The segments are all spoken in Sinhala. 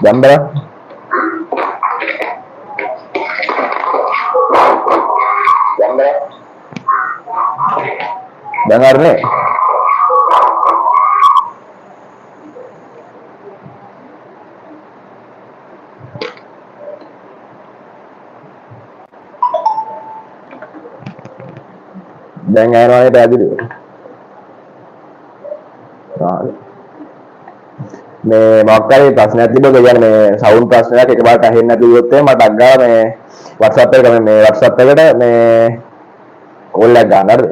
දැන් බලන්න. දැන් හරිනේ. දැන් ආයෙත් පැහැදිලිද? මේ මොකක් හරි ප්‍රශ්නයක් තිබ්බොත් ඒ කියන්නේ මේ සවුන්ඩ් ප්‍රශ්නයක් එකපාරට ඇහෙන්නේ නැති වුණොත් එහෙම මට අග්ගා මේ WhatsApp එකට මේ WhatsApp එකට මේ කෝල් එකක් ගන්න හරිද?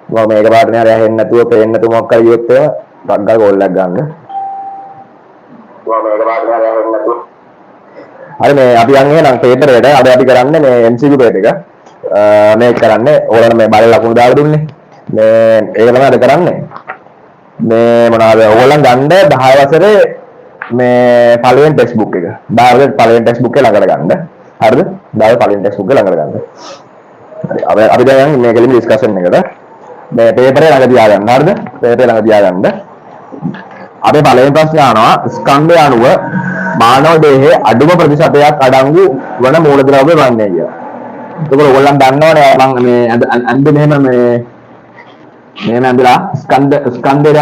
මම මේක පාට නේ හරි ඇහෙන්නේ නැතුව පේන්නේ නැතුව මොකක් හරි ගියොත් එහෙම අග්ගා කෝල් එකක් ගන්න. මම මේක පාට නේ හරි ඇහෙන්නේ නැතුව. හරි මේ අපි යන්නේ නම් පේපර් එකට අද අපි කරන්නේ මේ MCQ පේපර් එක. මේක කරන්නේ ඕගොල්ලෝ මේ බල ලකුණු දාලා දුන්නේ. මේ ඒක තමයි අද කරන්නේ. මේ මොනවාද ඕගොල්ලන් ගන්න 10 වසරේ මේ පළවෙනි ටෙක්ස්ට් බුක් එක 10 වසරේ පළවෙනි ටෙක්ස්ට් බුක් එක ළඟට ගන්න. හරිද? 10 පළවෙනි ටෙක්ස්ට් බුක් එක ළඟට ගන්න. හරි අපි දැන් යන්නේ මේක ලිමි ඩිස්කෂන් එකට. මේ පේපරේ ළඟ තියාගන්න. හරිද? පේපරේ ළඟ තියාගන්න. අපි පළවෙනි ප්‍රශ්නේ අහනවා ස්කන්ධය අනුව මානව දේහයේ අඩුම ප්‍රතිශතයක් අඩංගු වන මූලද්‍රව්‍ය වන්නේ කියලා. ඒක ඔයගොල්ලන් දන්නවනේ මම මේ අන්ද මෙහෙම මෙහෙම ඇඳලා ස්කන්ධය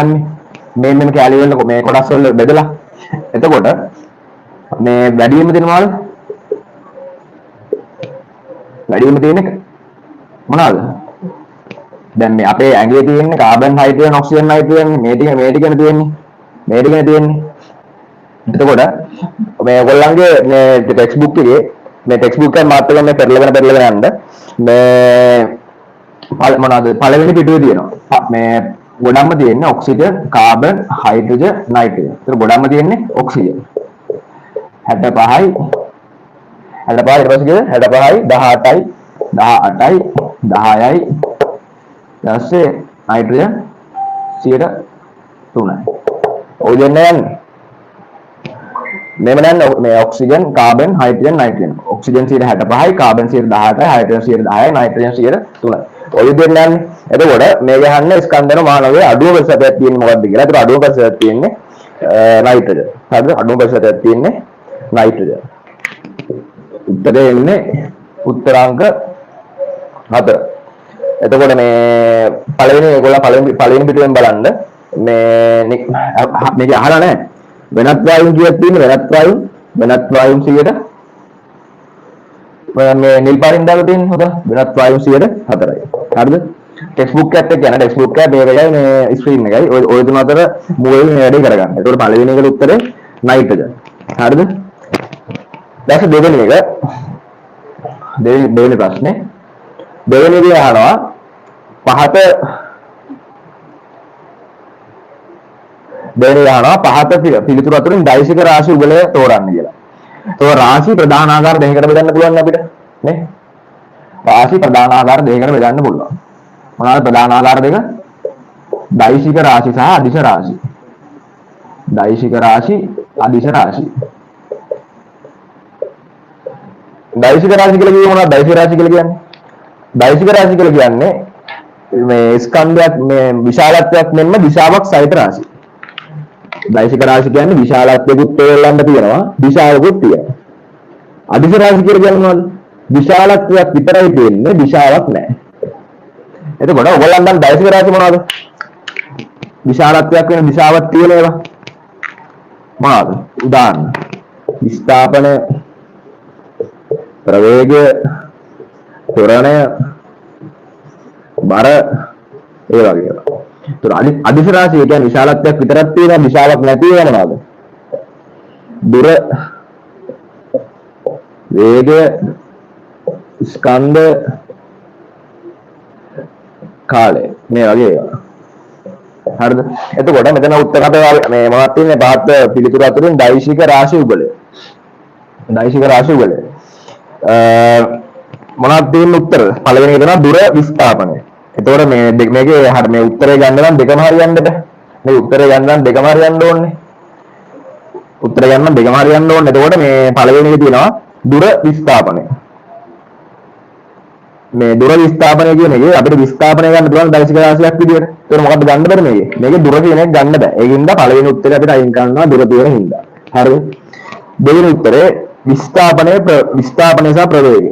යන්නේ මෙන්න කැලේ වල මේ කොටස් වල බෙදලා එතකොට මේ වැඩිම දෙනවද වැඩිම තියෙන්නේ මොනවාද දැන් මේ අපේ ඇඟේ තියෙන්නේ කාබන් හයිඩ්‍රජන් ඔක්සිජන් නයිට්‍රජන් මේ ටිකනේ තියෙන්නේ එතකොට මේ ඔයගොල්ලන්ගේ මේ ටෙක්ස්ට් බුක් එකේ මේ ටෙක්ස්ට් බුක් එක මාත් එක මේ පෙරලගෙන යන්න මේ මොනවාද පළවෙනි පිටුවේ තියෙනවා මේ ගොඩක්ම තියෙන්නේ ඔක්සිජන් කාබන් හයිඩ්‍රජන් නයිට්‍රජන්. ඒතර ගොඩක්ම තියෙන්නේ ඔක්සිජන් 65යි 65 ඊට පස්සේ 65යි 18යි 18යි 10යි ඊටසේ නයිට්‍රජන් 3යි. ඔය දෙන්නේ මේව නන්නේ මේ oxygen carbon hydrogen nitrogen oxygen 65යි කාබන් 18යි හයිඩ්‍රජන් 10යි නයිට්‍රජන් 3යි. ඔය දෙන්නේ නන්නේ එතකොට මේ ගහන්නේ ස්කන්ධන මානවයේ අඩුව ප්‍රතිශතයක් තියෙන්නේ මොකද්ද කියලා. ඒතර අඩුව ප්‍රතිශතයක් තියෙන්නේ නයිට්‍රජන්. හරිද? අඩුව ප්‍රතිශතයක් තියෙන්නේ නයිට්‍රජන්. උත්තරේ එන්නේ උත්තරාංක 4. එතකොට මේ පළවෙනි ඒගොල්ලෝ පළවෙනි පිටුවෙන් බලන්න මේක අහලා නැහැ. වෙනත් වායුන් කීයක් තියෙන්නේ වෙනත් වායුන් 100ට මේ නිල් පාරින් දාලා තියෙන්නේ හොද වෙනත් වායුන් 104යි. හරිද? ටෙක්ස්ට් බුක් එකත් එක්ක යන ටෙක්ස්ට් බුක් එක මේකයි මේ ස්ක්‍රීන් එකයි ඔය තුන අතර මොකෙද මේ වැඩේ කරගන්න. ඒකට පළවෙනි එකට උත්තරේ නයිට්‍රජන්. හරිද? දැන් දෙවෙනි ප්‍රශ්නේ දෙවෙනි දේ අහනවා පහත පිළිතුරු අතරින් දෛසික රාශි උගලය තෝරන්න කියලා. ඒක රාශි ප්‍රධාන ආකාර දෙකකට බෙදන්න පුළුවන් අපිට නේ. රාශි ප්‍රධාන ආකාර දෙකකට බෙදන්න පුළුවන්. මොනවාද ප්‍රධාන ආකාර දෙක? දෛසික රාශි සහ අදිශ රාශි. දෛසික රාශි අදිශ රාශි. දෛසික රාශි කියලා කියන්නේ මොනවද? දෛසික රාශි කියලා කියන්නේ දෛසික රාශි කියලා කියන්නේ මේ ස්කන්ධයක් මේ විශාලත්වයක් මෙන්ම දිශාවක් සහිත රාශි. දෛසික රාශි කියන්නේ විශාලත්වයකුත් තේරෙන්න තියෙනවා දිශාවකුත් තියෙනවා. අදිශ රාශි කියලා කියන්නේ මොනවද? විශාලත්වයක් විතරයි තියෙන්නේ දිශාවක් නැහැ. එතකොට ඔයගොල්ලන් දැන් දෛසික රාශි මොනවද? විශාලත්වයක් වෙන දිශාවක් තියෙන ඒවා. මොනවද? උදාහරණ. විස්ථාපන ප්‍රවේගය ත්වරණය බර ඒ වගේ ඒවා. ඒතර අදිශ රාශිය කියන්නේ විශාලත්වයක් විතරක් තියෙන දිශාවක් නැති ඒවා මොනවද? දුර වේගය ස්කන්ධ කාලය මේ වගේ ඒවා. හරිද? එතකොට මෙතන උත්තර අපේ මේ මොනවද තියෙන්නේ පහත් පිළිතුරු අතරින් දෛශික රාශි උගලය. දෛශික රාශි උගලය. මොනවද තියෙන උත්තර? පළවෙනි එක තමයි දුර විස්ථාපනය. එතකොට මේකේ හරිය මේ උත්තරේ ගන්න නම් දෙකම හරියන්න බෑ. මේ උත්තරේ ගන්න නම් දෙකම හරියන්න ඕනේ. උත්තරේ ගන්න නම් දෙකම හරියන්න ඕනේ. එතකොට මේ පළවෙනි එකේ තියෙනවා දුර විස්ථාපනය. මේ දුර විස්ථාපනය කියන එකේ අපිට විස්ථාපනය ගන්න පුළුවන් දෛශික රාශියක් විදියට. ඒතකොට මොකද්ද ගන්න බැරි මේකේ? මේකේ දුර කියන එක ගන්න බෑ. ඒකින්ද පළවෙනි උත්තරේ අපිට අයින් කරනවා දුර තියෙන හින්දා. හරිද? දෙවෙනි උත්තරේ විස්ථාපනය සහ ප්‍රවේගය.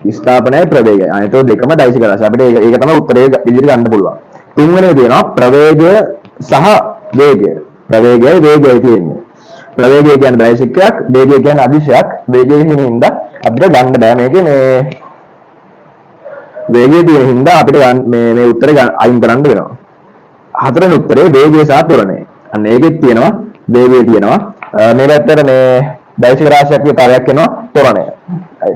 විස්ථාපනයයි ප්‍රවේගය. අනිතෝ දෙකම දෛසික රාශි. අපිට ඒක තමයි උත්තරේ ඉදිරියට ගන්න පුළුවන්. තුන්වෙනි තියෙනවා ප්‍රවේගය සහ වේගය. ප්‍රවේගයයි වේගයයි තියෙන්නේ. ප්‍රවේගය කියන්නේ දෛසිකයක්, වේගය කියන්නේ අදිශයක්. වේගයෙන් හින්දා අපිට ගන්න බෑ මේකේ මේ වේගය තියෙන හින්දා අපිට මේ උත්තරේ අයින් කරන්න වෙනවා. හතරවෙනි උත්තරේ වේගය සහ ත්වරණය. අන්න ඒකෙත් තියෙනවා වේගය තියෙනවා. මේ පැත්තට මේ දෛසික රාශියක් විතරක් වෙනවා ත්වරණය.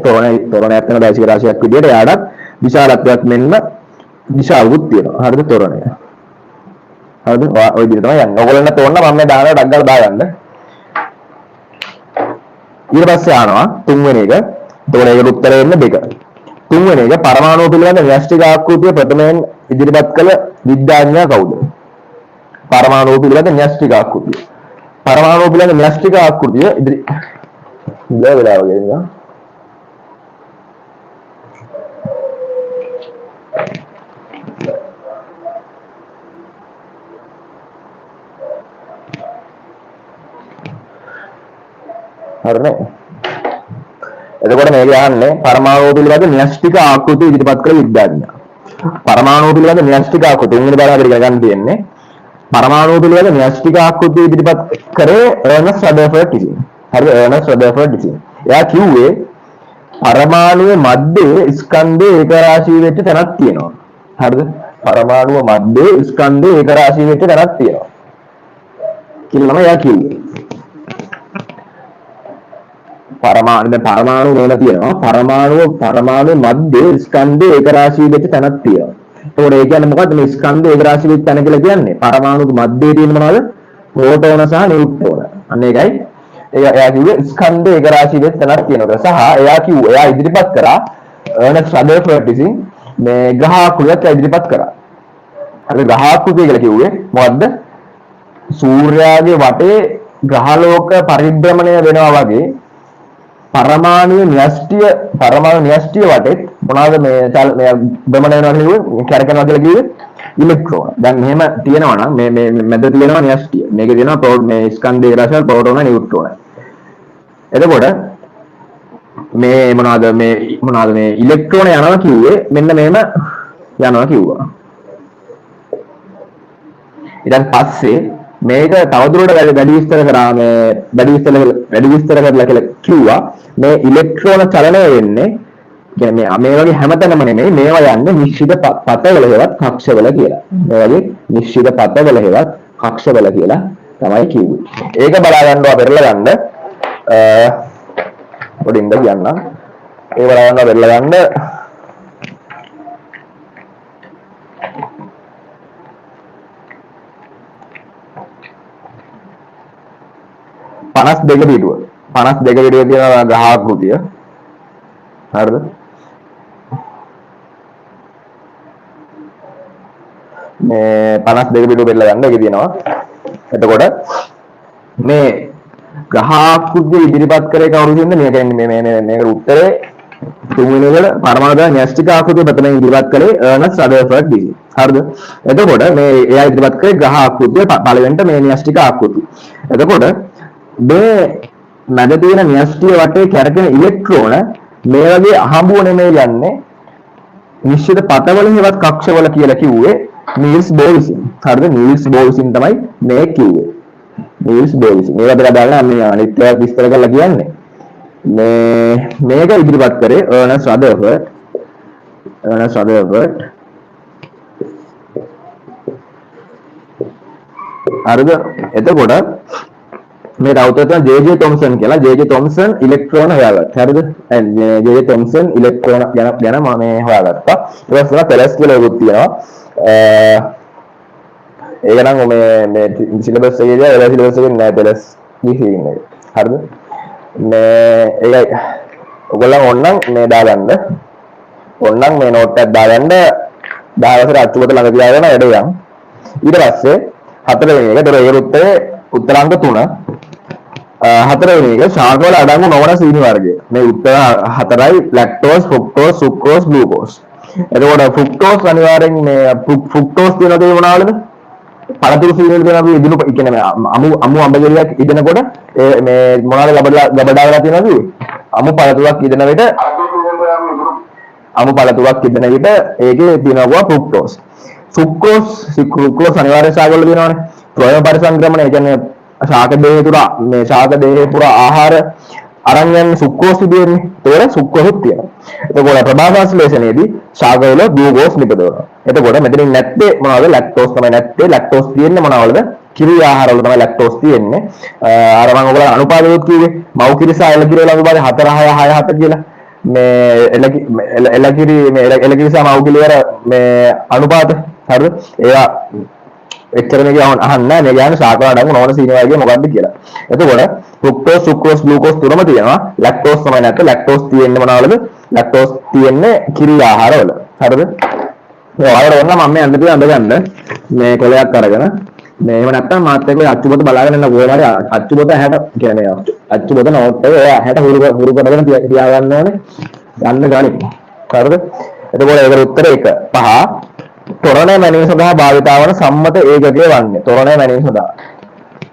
ත්වරණයක් වෙන දෛසික රාශියක් විදිහට එයාටත් විශාලත්වයක් මෙන්ම දිශාවකුත් තියෙනවා. හරිද ත්වරණය. හරිද? ඔය විදිහට තමයි යන්නේ. ඔයගොල්ලන්ට තෝරන්න මම මේ දානවා ඩක් ගාලා දාගන්න. ඊට පස්සේ ආනවා තුන්වෙනි එක. එතකොට ඒකට උත්තරය එන්නේ දෙක. තුන්වෙනි එක පරමාණු පිළිබඳ න්‍යෂ්ටික ආකෘතිය ප්‍රථමයෙන් ඉදිරිපත් කළ විද්‍යාඥයා කවුද? පරමාණු පිළිබඳ න්‍යෂ්ටික ආකෘතිය. පරමාණු පිළිබඳ න්‍යෂ්ටික ආකෘතිය වෙලාව ගෙනියනවා. හරිනේ. එතකොට මේක යන්නේ පරමාණු පිළිබඳ න්‍යෂ්ටික ආකෘතිය ඉදිරිපත් කළ විද්‍යාඥයා. පරමාණු පිළිබඳ න්‍යෂ්ටික ආකෘතිය තුන්වෙනි පාඩමට ගන්න තියෙන්නේ. පරමාණු පිළිබඳ න්‍යෂ්ටික ආකෘතිය ඉදිරිපත් කරේ එර්නස්ට් රදර්ෆර්ඩ් විසින්. හරිද? එර්නස්ට් රදර්ෆර්ඩ් විසින්. එයා කිව්වේ පරමාණුවේ මැද්දේ ස්කන්ධේ ඒකරාශී වෙච්ච තැනක් තියෙනවා. හරිද? පරමාණුව මැද්දේ ස්කන්ධේ ඒකරාශී වෙච්ච තැනක් තියෙනවා. කියලා තමයි එයා කිව්වේ. පරමාණු වල තියෙනවා පරමාණු මැද්දේ ස්කන්ධේ ඒකරාශී වෙච්ච තැනක් තියෙනවා. ඒකෝට ඒ කියන්නේ මොකද්ද මේ ස්කන්ධේ ඒකරාශී වෙච්ච තැන කියලා කියන්නේ? පරමාණුක මැද්දේ තියෙන මොනවද? ප්‍රෝටෝන සහ නියුට්‍රෝන. අන්න ඒකයි එයා කිව්වේ ස්කන්ධේ ඒකරාශී වෙච්ච තැනක් තියෙනවා. සහ එයා ඉදිරිපත් කරා එර්නස්ට් රදර්ෆර්ඩ් විසින් මේ ග්‍රහ ආකෘතියක් ඉදිරිපත් කරා. හරි ග්‍රහ ආකෘතිය කියලා කිව්වේ මොකද්ද? සූර්යාගේ වටේ ග්‍රහලෝක පරිභ්‍රමණය වෙනවා වගේ පරමාණු න්‍යෂ්ටිය වටේ මොනවාද මේ භ්‍රමණය වෙනවා කියන්නේ කැරකෙනවා කියලා කිව්වේ ඉලෙක්ට්‍රෝන. දැන් මෙහෙම තියෙනවා නම් මේ මැද තියෙනවා න්‍යෂ්ටිය. මේකේ තියෙනවා මේ ස්කන්ධේ රාශිය ප්‍රෝටෝන නියුට්‍රෝන. එතකොට මේ මොනවාද මේ ඉලෙක්ට්‍රෝන යනවා කිව්වේ මෙන්න මෙහෙම යනවා කිව්වා. ඊට පස්සේ මේක තවදුරටත් වැඩි විස්තර කරා වැඩි විස්තර කරලා කියලා කිව්වා මේ ඉලෙක්ට්‍රෝන චලනය වෙන්නේ කියන්නේ මේ වගේ හැමතැනම නෙමෙයි මේවා යන්නේ නිශ්චිත පතවල හේවත් කක්ෂවල කියලා. මේ වගේ නිශ්චිත පතවල හේවත් කක්ෂවල කියලා තමයි කිව්වේ. ඒක බලා ගන්නවා පෙරලා ගන්න පොඩින්ද කියන්නම්. ඒ බලා ගන්නවා පෙරලා ගන්න 52 පිටුව 52 පිටුවේ තියෙන ග්‍රහ ආකෘතිය හරිද මේ 52 පිටුව බෙදලා ගන්න එකේ තියෙනවා එතකොට මේ ග්‍රහ ආකෘතිය ඉදිරිපත් කරේ කවුරුද කියන්නේ මේක උත්තරේ තුන්වෙනි වල පරමාණු න්‍යෂ්ටික ආකෘතිය ප්‍රථමයෙන් ඉදිරිපත් කළේ එර්නස්ට් රදර්ෆර්ඩ් විසින්. හරිද? එතකොට මේ එයා ඉදිරිපත් කළේ ග්‍රහ ආකෘතිය පළවෙනිට මේ න්‍යෂ්ටික ආකෘතිය. එතකොට මේ මැද තියෙන න්‍යෂ්ටිය වටේ කැරකෙන ඉලෙක්ට්‍රෝන මේ වගේ අහඹුව නෙමෙයි යන්නේ නිශ්චිත පතවල හේවත් කක්ෂවල කියලා කිව්වේ නීල්ස් බෝර් විසින්. හරිද? නීල්ස් බෝර් විසින් තමයි මේ කිව්වේ. නීල්ස් බෝර් විසින්. මේක අපිට දාන්න මේ අනිත් ඒවා විස්තර කරලා කියන්නේ. මේක ඉදිරිපත් කරේ එර්නස්ට් රදර්ෆර්ඩ් හරිද එතකොට මේ රවුටර් ජේ.ජේ. තොම්සන් කියලා ජේ.ජේ. තොම්සන් ඉලෙක්ට්‍රෝන හොයාගත්තා හරිද ජේ.ජේ. තොම්සන් ඉලෙක්ට්‍රෝන ගැන මම හොයාගත්තා ඊට පස්සේ පෙලස් කියලා එකක් තියෙනවා ඒක නම් මේ සිලබස් එකේදී ඒ සිලබස් එකේ නෑ පෙලස් ගිහින් හරිද මේ ඒකයි ඔයගොල්ලන් ඕනනම් මේ දාගන්න ඕනනම් මේ නෝට් එකක් දාගන්න 10 වසර අච්චුවට ළඟ තියාගෙන වැඩ යන්න ඊට පස්සේ හතරවෙනි එක දර ඒ උත්තරේ උත්තරාංක 3 හතරවෙනි එක ශාකවල අඩංගු නොවන සීනි වර්ගය මේ උත්තර හතරයි ලැක්ටෝස් ෆ්‍රුක්ටෝස් සුක්‍රෝස් ග්ලූකෝස් එතකොට ෆ්‍රුක්ටෝස් අනිවාර්යෙන් මේ ෆ්‍රුක්ටෝස් කියන දේ මොනවාද පළතුරු සීනිවල තියෙන අපි ඉදිනු කියන්නේ මේ අමු අඹ ගෙඩියක් ඉදෙනකොට මේ මොනවාද ගබඩා වෙලා තියෙනවද? අමු පළතුරක් ඉදෙන විට අමු පළතුරක් ඉදෙන විට ඒකේ තියෙනවා ෆ්‍රුක්ටෝස්. ෆ්‍රුක්ටෝස් අනිවාර්ය ශාකවල තියෙනවානේ. ප්‍රයෝග පරිසංක්‍රමණය කියන්නේ ශාක දේහය තුර මේ ශාක දේහය පුරා ආහාර අරන් යන්නේ සුක්‍රෝස් විදියෙන්නේ. ඒතකොට සුක්‍රෝස් තියෙනවා. එතකොට ප්‍රභාසංශ්ලේෂණයේදී ශාකවල ග්ලූකෝස් නිපදවනවා. එතකොට මෙතනින් නැත්තේ මොනවද? ලැක්ටෝස් තමයි නැත්තේ. ලැක්ටෝස් තියෙන්නේ මොනවලද? කිරි ආහාරවල තමයි ලැක්ටෝස් තියෙන්නේ. අර මම ඔයගොල්ලෝ අනුපාතයත් කිව්වේ. මව් කිරි සහ එළ කිරි වල අනුපාතය 4 6 6 7 කියලා. මේ එළ කිරි මේ එළ කිරි සහ මව් කිරි වල මේ අනුපාත හරිද? ඒවා එච්චර මේක අහන්න නෑ මේ කියන්නේ ශාක වඩන් ඕන සීනි වගේ මොකද්ද කියලා. එතකොට ෆ්‍රුක්ටෝස් සුක්‍රෝස් ග්ලූකෝස් තුනම තියෙනවා. ලැක්ටෝස් තමයි නැත්නම් ලැක්ටෝස් තියෙන්නේ මොනවලද? ලැක්ටෝස් තියෙන්නේ කිරි ආහාරවල. හරිද? මේ වලට ඕන මම මේ අඳ ගන්න මේ කොලයක් අරගෙන මේ එහෙම නැත්නම් මාත් එක්ක අච්චුපොත බලාගෙන ඉන්න කොහේ හරි අච්චුපොත 60 කියන්නේ අච්චුපොත නෝට් එක 60 හුරු කරගෙන තියා ගන්න ඕනේ. ගන්න ගණි. හරිද? එතකොට ඒකට උත්තරේ 1 5 තොරණය මැනීම සඳහා භාවිතා වන සම්මත ඒකකය වන්නේ. තොරණය මැනීම සඳහා.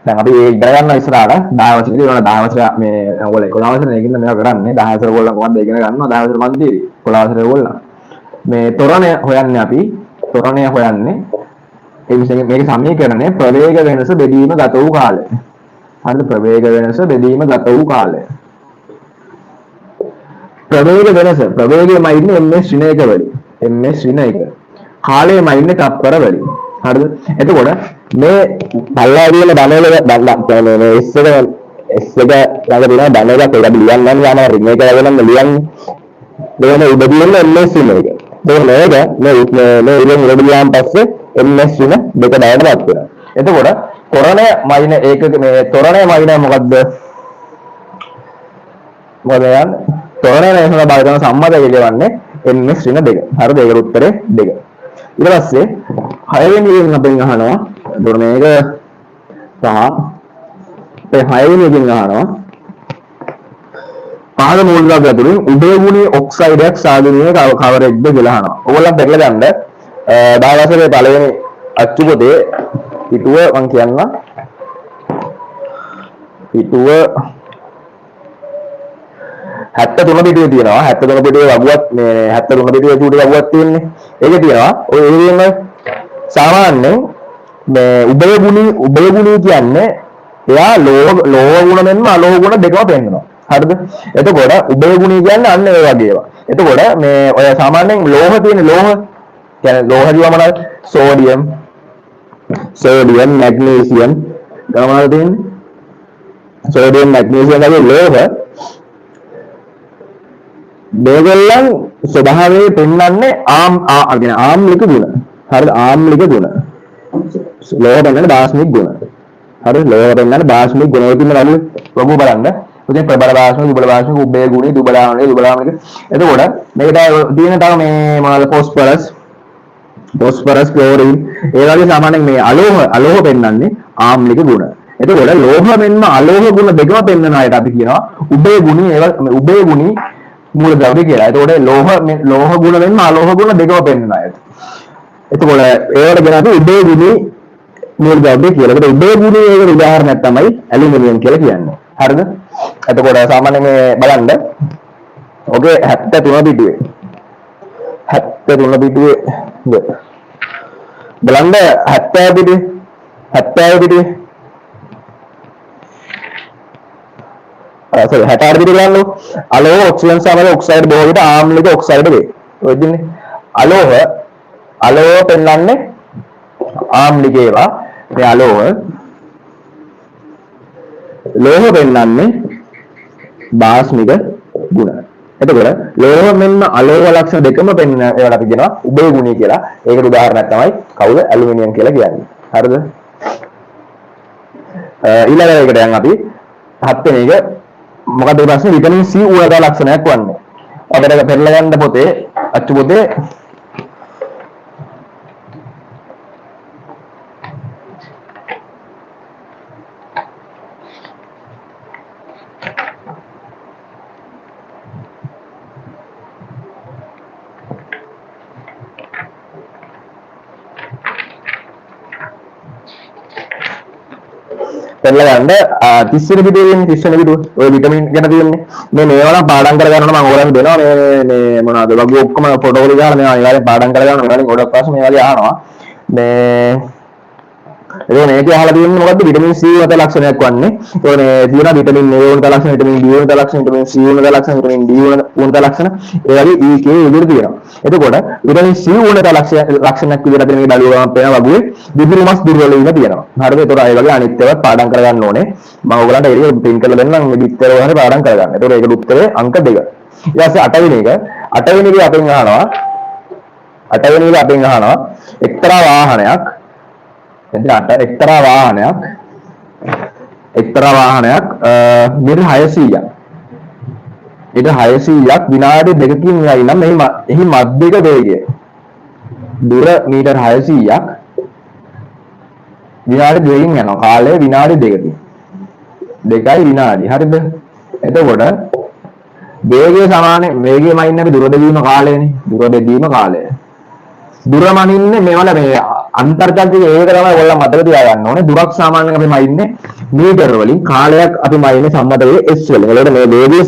දැන් අපි ඒක ඉගෙන ගන්න ඉස්සරහට 10 වසරේ ඉවරන 10 වසර මේ ඔයගොල්ලෝ 11 වසරේ ඉගෙන මේවා කරන්නේ 10 වසර ඔයගොල්ලෝ කොහොමද ඉගෙන ගන්නවා 10 වසර මන්දිරි 11 වසරේ ඔයගොල්ලෝ මේ තොරණය හොයන්නේ අපි තොරණය හොයන්නේ ඒ විශේෂයෙන් මේක සමීකරණය ප්‍රවේග වෙනස බෙදීම ගත වූ කාලය. හරිද? ප්‍රවේග වෙනස බෙදීම ගත වූ කාලය. ප්‍රවේග වෙනස ප්‍රවේගයමයි ඉන්නේ ms ශ්‍රේණික වලින්. ms ශ්‍රේණික. කාලයමයි ඉන්නේ තත්පර වලින්. හරිද? එතකොට මේ පල්ලාවිය වල ධනවල මේ s එක ළඟ තියෙන ධනවලක් ඒක අපි ලියන්න නම් යනවා රින් එක ගලවන්න ලියන්නේ. දෙවෙනි උඩදින්න ms ශ්‍රේණික. මේක මේ ඉරෙන් උඩ ගියාන් පස්සේ ms ශ්‍රේණ දෙක ඩයග්‍රෑම් වෙනවා. එතකොට තොරණය මයින ඒක මේ තොරණය මයින මොකද්ද? මොකද යන්නේ? තොරණය නේද බලන සම්මතය කියවන්නේ ms ශ්‍රේණ දෙක. හරිද? ඒකට උත්තරේ 2. ඊට පස්සේ 6 වෙනි එකෙන් අපෙන් අහනවා එතකොට මේක සහ ඒ 6 වෙනි එකෙන් අහනවා පහළ මූලද්‍රව්‍ය අතුරින් උදේගුණී ඔක්සයිඩයක් සාධනීය කවරෙක්ද කියලා අහනවා. ඕගොල්ලන් දැකලා ගන්න 10 වසරේ පළවෙනි අච්චු පොතේ පිටුව මම කියන්න පිටුව 73 පිටුවේ තියෙනවා 73 පිටුවේ වගුවක් මේ 73 පිටුවේ චූටි වගුවක් තියෙන්නේ. ඒකේ තියෙනවා ඔය ඒකෙම සාමාන්‍යයෙන් මේ උභයගුණී කියන්නේ එයා ලෝහ ගුණ මෙන්ම අලෝහ ගුණ දෙකම පෙන්නනවා. හරිද? එතකොට උභයගුණී කියන්නේ අන්න ඒ වගේ ඒවා. එතකොට මේ ඔය සාමාන්‍යයෙන් ලෝහ තියෙන ලෝහ කියන්නේ ලෝහ කියවම මොනවද? සෝඩියම් මැග්නීසියම් ගමනවල තියෙන්නේ. සෝඩියම් මැග්නීසියම් වගේ ලෝහ මේගොල්ලන් ස්වභාවයෙන් පෙන්වන්නේ ආම්ලික ගුණ. හරිද? ආම්ලික ගුණ. ලෝහ පෙන්වන්නේ බාස්මික ගුණ. හරිද? ලෝහ පෙන්වන්නේ බාස්මික ගුණ. ඒකින්ම නළු ලොකු බලන්න. ඉතින් ප්‍රබල බාස්මික, දුබල බාස්මික, උභය ගුණී, දුබලාමනික. එතකොට මේකට තියෙන තව මේ මොනවද? Phosphorus, chlorine. ඒ වගේ සාමාන්‍යයෙන් මේ අලෝහ පෙන්වන්නේ ආම්ලික ගුණ. එතකොට ලෝහ මෙන්ම අලෝහ ගුණ දෙකම පෙන්වන අයට අපි කියනවා උභය ගුණී. ඒවා උභය ගුණී මූලද්‍රව්‍ය කියලා. එතකොට ලෝහ ගුණ වෙන්න අලෝහ ගුණ දෙකම පෙන්වන අයට. එතකොට ඒවට කියන අපි උභය ගුණී මූලද්‍රව්‍ය කියලා. ඒකට උභය ගුණී ඒකට උදාහරණයක් තමයි ඇලුමිනියම් කියලා කියන්නේ. හරිද? එතකොට සාමාන්‍යයෙන් මේ බලන්න ඔගේ 73 පිටුවේ 73 පිටුවේ බලන්න 70 පිටුවේ sorry 68 පිටුව ගන්නකො අලෝහ ඔක්සිජන් සමග ඔක්සයිඩ් බොහෝ විට ආම්ලික ඔක්සයිඩ් වේ. ඔය දෙන්නේ අලෝහ පෙන්වන්නේ ආම්ලික ඒවා. මේ ලෝහ පෙන්වන්නේ බාස්මික ගුණ. එතකොට ලෝහ මෙන්න අලෝහ ලක්ෂණ දෙකම පෙන්වන ඒවට අපි කියනවා උභය ගුණී කියලා. ඒකට උදාහරණයක් තමයි කවුද? ඇලුමිනියම් කියලා කියන්නේ. හරිද? ඊළඟ එකට යන් අපි 7 වෙනි එක මොකද මේ ප්‍රශ්නේ විටමින් C උලක ලක්ෂණයක් වන්නේ. අපිට පෙරලා ගන්න පොතේ අච්චු පොතේ පෙරලා ගන්න 30 වෙනි පිටුවේ 30 වෙනි පිටුව ඔය විටමින් ගැන තියෙන්නේ මේ මේවා පාඩම් කරගන්න මම ඕගොල්ලන්ට දෙනවා මේ මොනවද වගේ ඔක්කොම ප්‍රොටෝකෝල් ගාලා මේවා අනිවාර්යෙන් පාඩම් කරගන්න ඕනේ ගොඩක් ප්‍රශ්න මේ වගේ අහනවා මේ ඒක මේකේ අහලා තියෙන්නේ මොකද්ද විටමින් C වලට ලක්ෂණයක් වන්නේ ඒකනේ තියෙනවා විටමින් A වලට ලක්ෂණ විටමින් D වලට ලක්ෂණ විටමින් C වලට ලක්ෂණ විටමින් D වලට ලක්ෂණ ඒ වගේ E K විදිහට තියෙනවා එතකොට විටමින් C වලට ලක්ෂණයක් විදිහට අපි මේ බලුවාම පේන වගේ විදුලිමස් දුර්වල වීම තියෙනවා හරිද ඒතකොට ඒ වගේ අනිත් ඒවාත් පාඩම් කරගන්න ඕනේ මම ඔයගලන්ට ඒක print කරලා දෙන්නම් මේ විස්තර වල පාඩම් කරගන්න ඒතකොට ඒකට උත්තරේ අංක 2 ඊට පස්සේ 8 වෙනි එක අපෙන් අහනවා එක්තරා වාහනයක් එක්තරා වාහනයක් මීටර් 600ක් විනාඩි 2කින් යයි නම් එහි මධ්‍යක වේගය දුර මීටර් 600ක් විනාඩි 2කින් යනවා කාලය විනාඩි 2කින් 2යි විනාඩි හරිද එතකොට වේගය සමාන වේගය මයින්නේ අපි දුර බෙදීම කාලයනේ දුර බෙදීම කාලය දුර මනින්නේ මේවල මේ අන්තර්ජාතික ඒක තමයි ඔයගොල්ලෝ මතක තියාගන්න ඕනේ දුරක් සාමාන්‍යයෙන් අපි මයින්නේ මීටර වලින් කාලයක් අපි මයින්නේ සම්මත වේ s වලින්. ඒකට මේ වේගය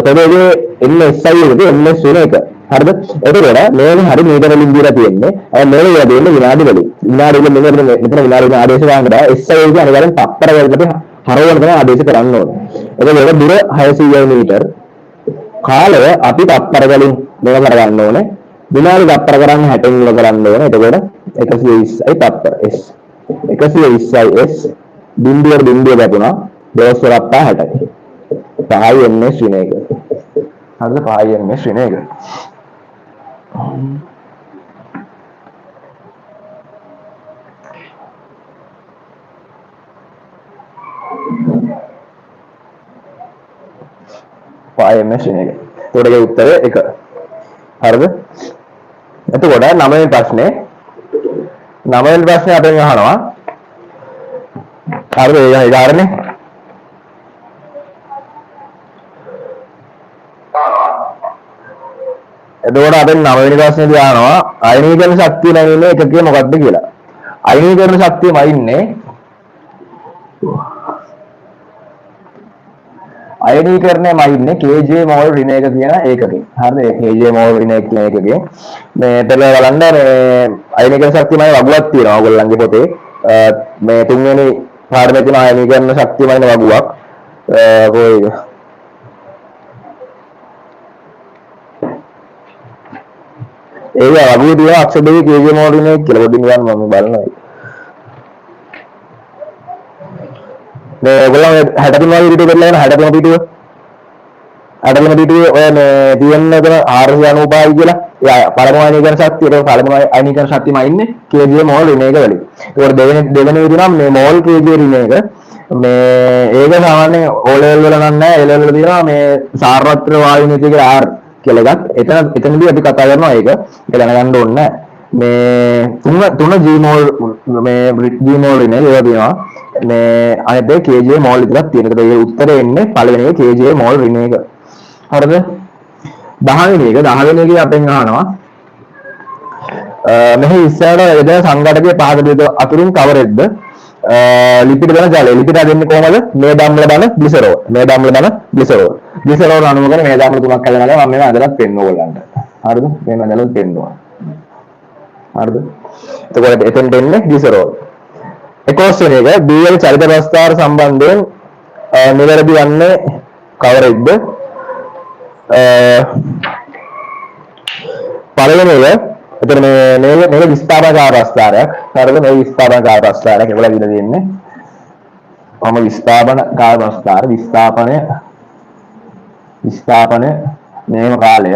ප්‍රවේගයේ ns එකේ ns වෙන එක. හරිද? එතකොට මේක හරි මීටර වලින් දීලා තියෙන්නේ. මේක දීලා තියෙන්නේ විනාඩි වලින්. විනාඩි වලින් මෙතන විනාඩි වලින් ආදේශ ගන්න බෑ. s එකේ අනිවාර්යෙන් තප්පර වලට හරවන්න තමයි ආදේශ කරන්න ඕනේ. එතකොට දුර 600 මීටර කාලය අපි තප්පර වලින් මේක කරගන්න ඕනේ. විනාඩි තප්පර කරන්න 60 වල කරන්න ඕනේ. එතකොට 120යි තප්පර s 120යි s බිඳුවර බිඳුව වැටුණා. දවස් වලක් 60යි. 5යි ns වින එක. හරිද? 5යි ns වින එක. ms වින එක. ඒකට ඒ උත්තරය 1. හරිද? එතකොට 9 වෙනි ප්‍රශ්නේ අපෙන් අහනවා හරිද ඒ කාරණේ එතකොට අපෙන් 9 වෙනි ප්‍රශ්නේදී අහනවා අයනීකරණ ශක්තිය නැගෙන්නේ එකකේ මොකක්ද කියලා අයනීකරණ ශක්තියම ඉන්නේ අයනීකරණයම ඉන්නේ kJ mol ඍණ එක කියන ඒකකේ. හරිද? kJ mol ඍණ එක කියන ඒකකේ. මේ පෙළ බලන්න මේ අයනීකරණ ශක්තියමයි වගුවක් තියෙනවා ඔයගොල්ලන්ගේ පොතේ. මේ තුන්වෙනි පාඩමේ තියෙන අයනීකරණ ශක්තියමයි වගුවක්. කොහේද? ඒක වගුවේ තියෙන අක්ෂර දෙකේ kJ mol ඍණ එක කියලා පොඩ්ඩක් නිකන් මම බලනවා. මේ ඔයගොල්ලෝ 63 වගේ පිටුව කරලා යන 63 පිටුව 63 පිටුවේ ඔය මේ තියෙන දර 495 කියලා එයා පළමු අයනීකරණ ශක්තිය ඒක පළමු අයනීකරණ ශක්තියම ඉන්නේ kJ mol ඍණ එක වලින්. ඒකට දෙවෙනි විදිහට මේ mol kJ ඍණ එක මේ ඒක සාමාන්‍යයෙන් O level වල නම් නැහැ A level වල තියෙනවා මේ සාර්වත්‍ර වායු නීතිය කියලා R කියලා එකක්. එතනදී අපි කතා කරනවා ඒක දැනගන්න ඕනේ. මේ තුන G mol මේ G mol ඍණ ඒවා තියෙනවා. මේ අනිත් එක kJ mol විතරක් තියෙන. ඒකට ඒ උත්තරේ එන්නේ පළවෙනි එක kJ mol ඍණ එක. හරිද? 10 වෙනි එක අපෙන් අහනවා මෙහි ඉස්සරහට යෙදෙන සංඝටකයේ පහත බෙද අතුරින් කවරෙක්ද ලිපිට දෙන ජලය ලිපිට දෙන්නේ කොහමද මේ ධම්මල බන ග්ලිසරෝල් ග්ලිසරෝල් අණුව කරන මේ ධම්මල තුනක් හදනවා මම මේවා අදලත් පෙන්න ඕගොල්ලන්ට හරිද මේව අදලත් පෙන්නවා හරිද එතකොට එතෙන් දෙන්නේ ග්ලිසරෝල් 11 වෙනි එක BL චරිත ප්‍රස්තාර සම්බන්ධයෙන් නිවැරදි වන්නේ කවරෙක්ද පළවෙනි එක එතන මේ විස්ථාපනකාර ප්‍රස්තාරයක් හරිද මේ විස්ථාපනකාර ප්‍රස්තාරයක් ඒකලා දීලා දෙන්නේ මම විස්ථාපනකාර ප්‍රස්තාර විස්ථාපන මේම කාලය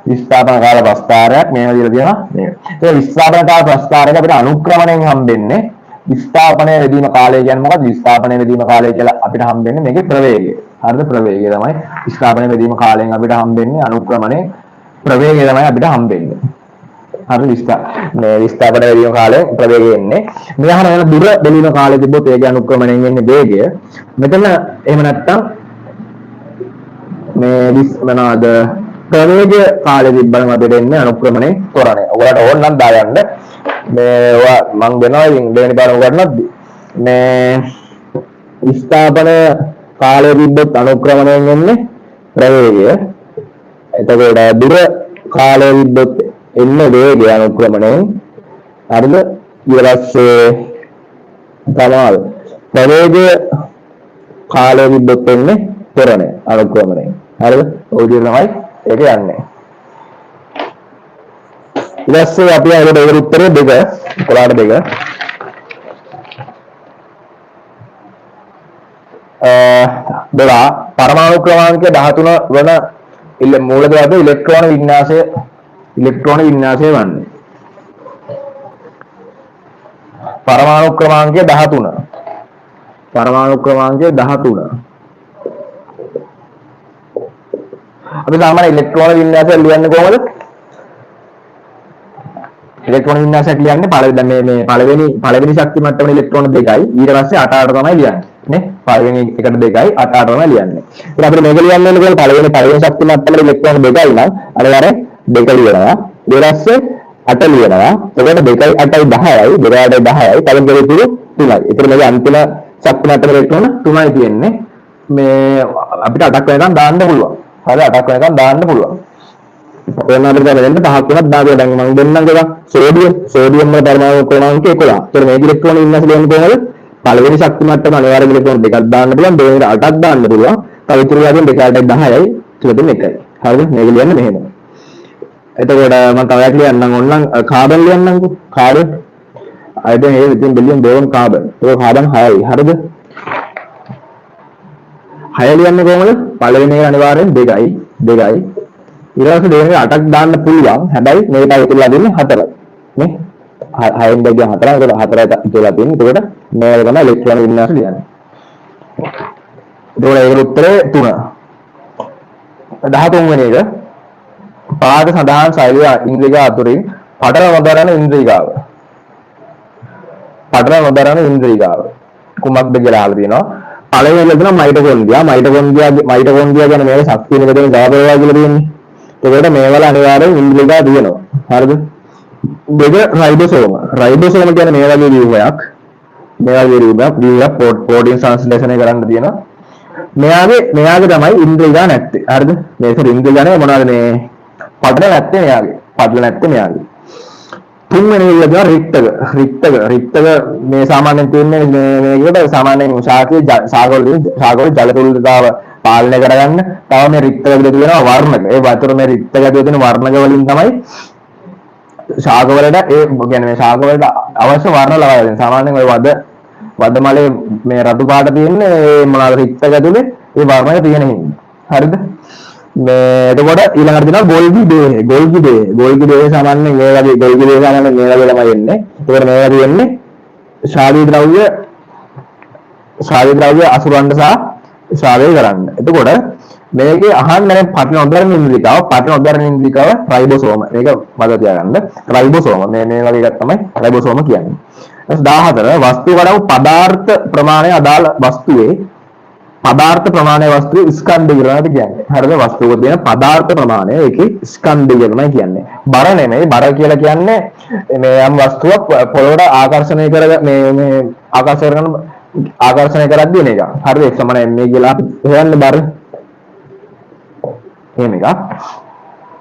විස්ථාපනකාර ප්‍රස්තාරයක් මේව දීලා තියෙනවා මේක ඒ විස්ථාපනකාර ප්‍රස්තාරයක අපිට අනුක්‍රමණයෙන් හම්බෙන්නේ විස්ථාපනය වෙදීම කාලය කියන්නේ මොකක්ද විස්ථාපනය වෙදීම කාලය කියලා අපිට හම්බෙන්නේ මේකේ ප්‍රවේගය හරිද ප්‍රවේගය තමයි විස්ථාපනය වෙදීම කාලයෙන් අපිට හම්බෙන්නේ අනුක්‍රමණය ප්‍රවේගය තමයි අපිට හම්බෙන්නේ හරි විස්ථාපනය වෙදීම කාලයෙන් ප්‍රවේගය එන්නේ මේ අහන යන දුර බැලීම කාලය තිබ්බොත් ඒකේ අනුක්‍රමණයෙන් එන්නේ වේගය මෙතන එහෙම නැත්තම් මේ මොනවාද ප්‍රවේගය කාලය තිබ්බම අපිට එන්නේ අනුක්‍රමණය ත්වරණය ඔයාලට ඕන නම් දාගන්න මේ මම දෙනවා ඉතින් දෙවෙනි පාඩම කරනත් මේ ස්ථාපන කාලය තිබ්බොත් අනුක්‍රමණයෙන් එන්නේ ප්‍රවේගය. එතකොට දුර කාලය තිබ්බොත් එන්නේ වේගය අනුක්‍රමණයෙන්. හරිද? ඊට පස්සේ තමයි ප්‍රවේගය කාලය තිබ්බොත් එන්නේ ත්වරණය අනුක්‍රමණයෙන්. හරිද? ඔය විදිහට තමයි ඒක යන්නේ. ඊට පස්සේ අපි අරගෙන ඒකට උත්තරේ දෙක 11ට දෙක. බලා පරමාණු ක්‍රමාංකය 13 වන මූලද්‍රව්‍ය ඉලෙක්ට්‍රෝන වින්‍යාසය වන්නේ. පරමාණු ක්‍රමාංකය 13. අපි සාමාන්‍ය ඉලෙක්ට්‍රෝන වින්‍යාසය ලියන්නේ කොහොමද? ඉලෙක්ට්‍රෝන වින්‍යාසයක් ලියන්නේ පළවෙනි ශක්ති මට්ටමේ ඉලෙක්ට්‍රෝන 2යි ඊට පස්සේ 8 තමයි ලියන්නේ නේ. පළවෙනි එකට 2යි 8 තමයි ලියන්නේ. ඊට අපිට මේක ලියන්න ඕනේ කියලා පළවෙනි ශක්ති මට්ටමේ ඉලෙක්ට්‍රෝන 2යි නම් අර 2 ලියනවා. ඊට පස්සේ 8 ලියනවා. එතකොට 2යි 8යි 10යි 2යි 10යි තව දෙකේ 3යි. ඒතර මේක අන්තිම ශක්ති මට්ටමේ ඉලෙක්ට්‍රෝන 3යි තියෙන්නේ. මේ අපිට 8ක් වෙනකන් දාන්න පුළුවන්. හරි 8ක් වෙනකන් දාන්න පුළුවන්. ඕන අපිට දැන් 5ක් වෙනත් දාගන්න දැන් මම දෙන්නම් එකක්. සෝඩියම් වල පරමාණු ක්‍රමාංකය 11. ඒතර මේ ඉලෙක්ට්‍රෝන වින්‍යාස ලියන්නේ කොහොමද? පළවෙනි ශක්ති මට්ටම අනිවාර්යයෙන් ඉලෙක්ට්‍රෝන දෙකක් දාන්න පුළුවන්. දෙවෙනිට 8ක් දාන්න පුළුවන්. තව ඉතුරු වලින් 2 8යි 10යි ඉතුරු දෙන 1යි. හරිද? මේක ලියන්නේ මෙහෙම. එතකොට මම තව එකක් ලියන්නම් ඕනනම් කාබන් ලියන්නම්කෝ. කාබන් අයිඩෙන් ඒ විදිහින් බිලියන් බෝරන් කාබන්. ඒක කාබන් 6යි. හරිද? 6 ලියන්නේ කොහොමද? පළවෙනි එක අනිවාර්යෙන් 2යි. ඊට පස්සේ දෙවෙනි 8ක් දාන්න පුළුවන්. හැබැයි මේකට ඉතුරුලා දෙන්නේ 4යි. නේ? 6න් බැගිය 4යි. ඒක 4යි ඉතුරුලා තියෙන්නේ. එතකොට මේක තමයි ඉලෙක්ට්‍රෝන වින්‍යාස ලියන්නේ. එතකොට ඒකට උත්තරේ 3. 13 වෙනි එක පාද සඳහන් ශෛලිය ඉන්ද්‍රිය අතුරින් පටල නොදරන ඉන්ද්‍රියගාව කුමක්ද කියලා අහලා තියෙනවා. පළවෙනි එක තමයි මයිටොකොන්ඩ්‍රියා කියන්නේ මේක ශක්තිය නිබදෙන ගාබරවා කියලා තියෙන්නේ. ඒකට මේවල අනිවාර්යෙන් ඉන්ද්‍රියගා තියෙනවා. හරිද? දෙක රයිබෝසෝම කියන්නේ මේ වගේ ව්‍යුහයක්. ප්‍රෝටීන් සංශ්ලේෂණය කරන්න තියෙනවා. මෙයාගේ තමයි ඉන්ද්‍රියගා නැත්තේ. හරිද? මේක ඉන්ද්‍රියගා නේ මොනවද මේ පටල නැත්තේ මෙයාගේ. තුන්වෙනි එක රික්තක මේ සාමාන්‍යයෙන් තියෙන්නේ මේකට සාමාන්‍යයෙන් ශාකයේ ශාකවල ජල තුලිතතාව පාලනය කරගන්න තව මේ රික්තක විදිහට තියෙනවා වර්ණක. ඒ වතුර මේ රික්තක විදිහට තියෙන වර්ණක වලින් තමයි ශාකවලට කියන්නේ මේ ශාකවලට අවශ්‍ය වර්ණ ලබා දෙන්නේ. සාමාන්‍යයෙන් ওই වදමලේ මේ රතු පාට තියෙන්නේ මොනවාද රික්තක ඇතුලේ ඒ වර්ණය තියෙන හින්දා. හරිද? මේ එතකොට ඊළඟට තියෙනවා ගොල්ගි දේහ සාමාන්‍යයෙන් මේ වගේ ගොල්ගි දේහ සාමාන්‍යයෙන් මේ වගේ තමයි එන්නේ. ඒකට මේවා තියෙන්නේ ශාරීය ද්‍රව්‍ය අසුරන්න සහ ශ්‍රාවය කරන්න. එතකොට මේකේ අහන්නේ පටින උදාහරණ ඉන්ද්‍රිකාව රයිබෝසෝම. මේක මතක තියාගන්න. රයිබෝසෝම මේ වගේ එකක් තමයි රයිබෝසෝම කියන්නේ. ඊට 14 වස්තු කඩව පදාර්ථ ප්‍රමාණය අදාළ වස්තුවේ ස්කන්ධය කියලා කියන්නේ. හරිද? වස්තුවක තියෙන පදාර්ථ ප්‍රමාණය ඒකේ ස්කන්ධය කියලායි කියන්නේ. බර නෙමෙයි. බර කියලා කියන්නේ මේ යම් වස්තුවක් පොළොවට ආකර්ෂණය කරද්දී එන එක. හරිද? ඒක සමාන මේ කියලා අපි හොයන්නේ බර. එහෙම එකක්.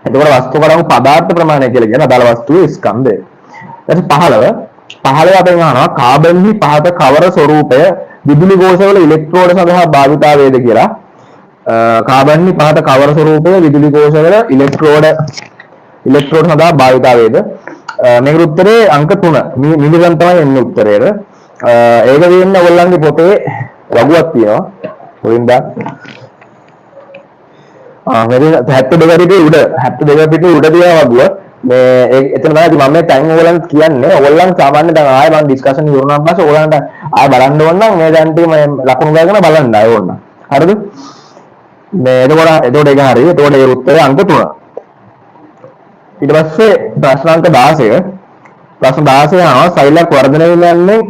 එතකොට වස්තු කරමු පදාර්ථ ප්‍රමාණය කියලා කියන අදාළ වස්තුවේ ස්කන්ධය. ඊට 15 අපෙන් අහනවා කාබන්හි පහත කවර ස්වરૂපය විදුලි කෝෂවල ඉලෙක්ට්‍රෝඩ සඳහා භාවිතා වේද කියලා. කාබන්හි පහත කවර ස්වરૂපය විදුලි කෝෂවල ඉලෙක්ට්‍රෝඩ සඳහා භාවිතා වේද? මේකට උත්තරේ අංක 3. මිලිග්‍රෑම් තමයි එන්නේ උත්තරේට. ඒක දෙන්නේ ඔයගොල්ලන්ගේ පොතේ වගුවක් තියෙනවා. කොහෙන්ද? මෙතන 72 පිටේ උඩ තියෙන වගුව. මේ එතන තමයි මම මේ ටැන් ඕගොල්ලන් කියන්නේ. ඕගොල්ලන් සාමාන්‍ය දැන් ආයෙ මම ඩිස්කෂන් ඉවරනාන් පස්සේ ඕගොල්ලන්ට ආයෙ බලන්න ඕන නම් මේ දැන් ටික මම ලකුණු ගාගෙන බලන්න ආයෙ ඕන. හරිද? මේ එතකොට ඒක හරියි. එතකොට ඒ උත්තරේ අංක 3. ඊට පස්සේ ප්‍රශ්න අංක 16. ප්‍රශ්න 16 අහනවා සෛලයක් වර්ධනය වෙනන්නේ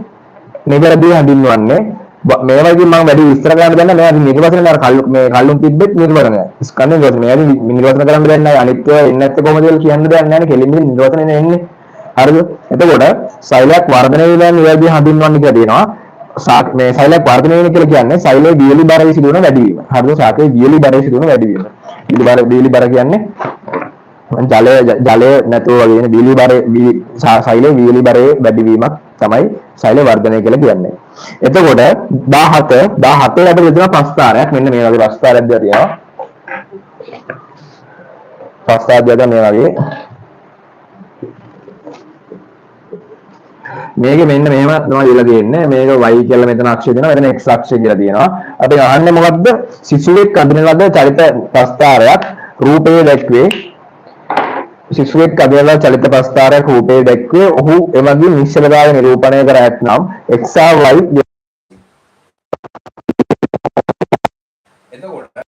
නිවැරදිව හඳුන්වන්නේ. මේ වගේ මම වැඩි විස්තර කරන්න දෙන්න නෑ. නිර්වචන අර මේ කල්ලුම් තිබ්බෙත් නිර්වචනය. ස්කන්ධ නිර්වචන. මේ නිර්වචන කරන්න දෙන්නේ නැහැ. අනිත්‍ය එන්නේ නැත්te කොහොමද කියලා කියන්න දෙයක් නැහැ නේ. කෙලින්ම නිර්වචනේ එන්නේ. හරිද? එතකොට සෛලයක් වර්ධනය වෙනවා නිවැරදිව හඳුන්වන්නේ කියලා තියෙනවා. මේ සෛලයක් වර්ධනය වෙන කියලා කියන්නේ සෛලයේ වියලි බරේ සිදුවන වැඩිවීම. හරිද? ශාකයේ වියලි බරේ සිදුවන වැඩිවීම. වියලි බර කියන්නේ ජලය නැතුව වගේ වෙන වියලි බරේ සෛලයේ වියලි බරේ වැඩිවීමක් තමයි සෛල වර්ධනය කියලා කියන්නේ. එතකොට 17 යට බෙදෙන ප්‍රස්ථාරයක් මෙන්න මේ වගේ ප්‍රස්ථාරයක් දෙයක් තියෙනවා. ප්‍රස්ථාරයක් මේ වගේ මේක මෙන්න මෙහෙම තමයි දීලා තියෙන්නේ. මේක y කියලා මෙතන අක්ෂය දෙනවා. මෙතන x අක්ෂය කියලා තියෙනවා. අපි අහන්නේ මොකද්ද? සිසුවෙක් අඳින ලද චරිත ප්‍රස්ථාරයක් රූපයේ දැක්වේ. සිසුවෙක් අඳින ලද චරිත ප්‍රස්ථාරයක් රූපයේ දැක්වේ. ඔහු එමගින් නිශ්චලතාවය නිරූපණය කර ඇතනම් x y එතකොට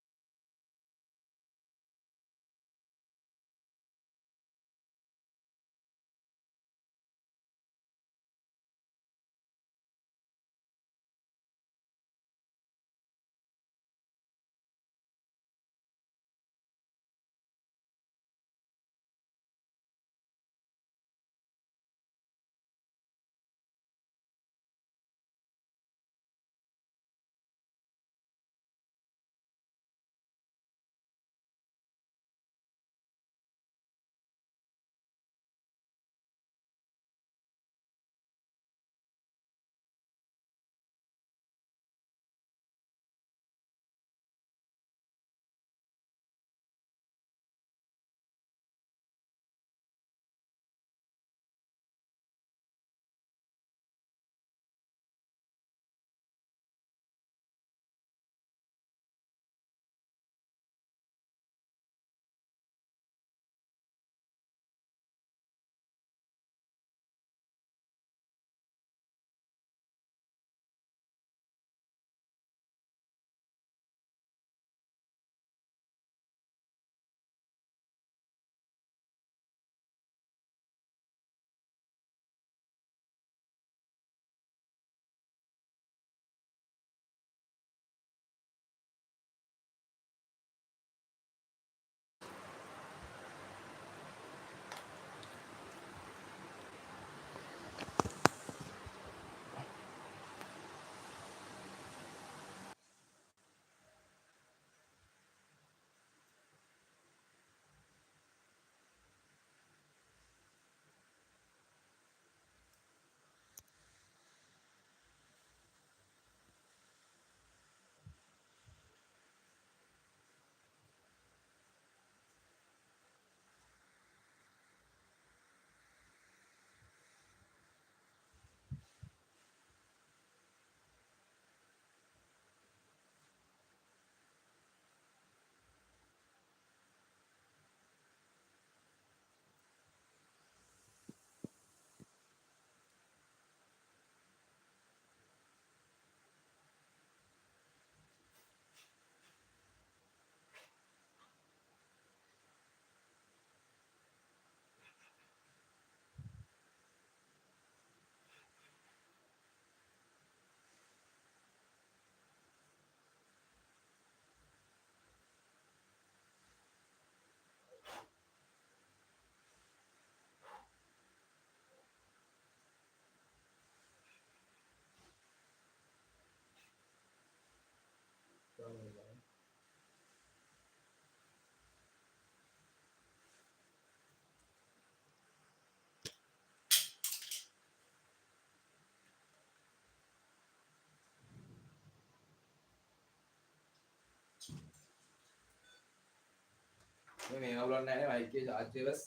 මේ අවුලක් නැහැ නේ මයික් එකේ charge එක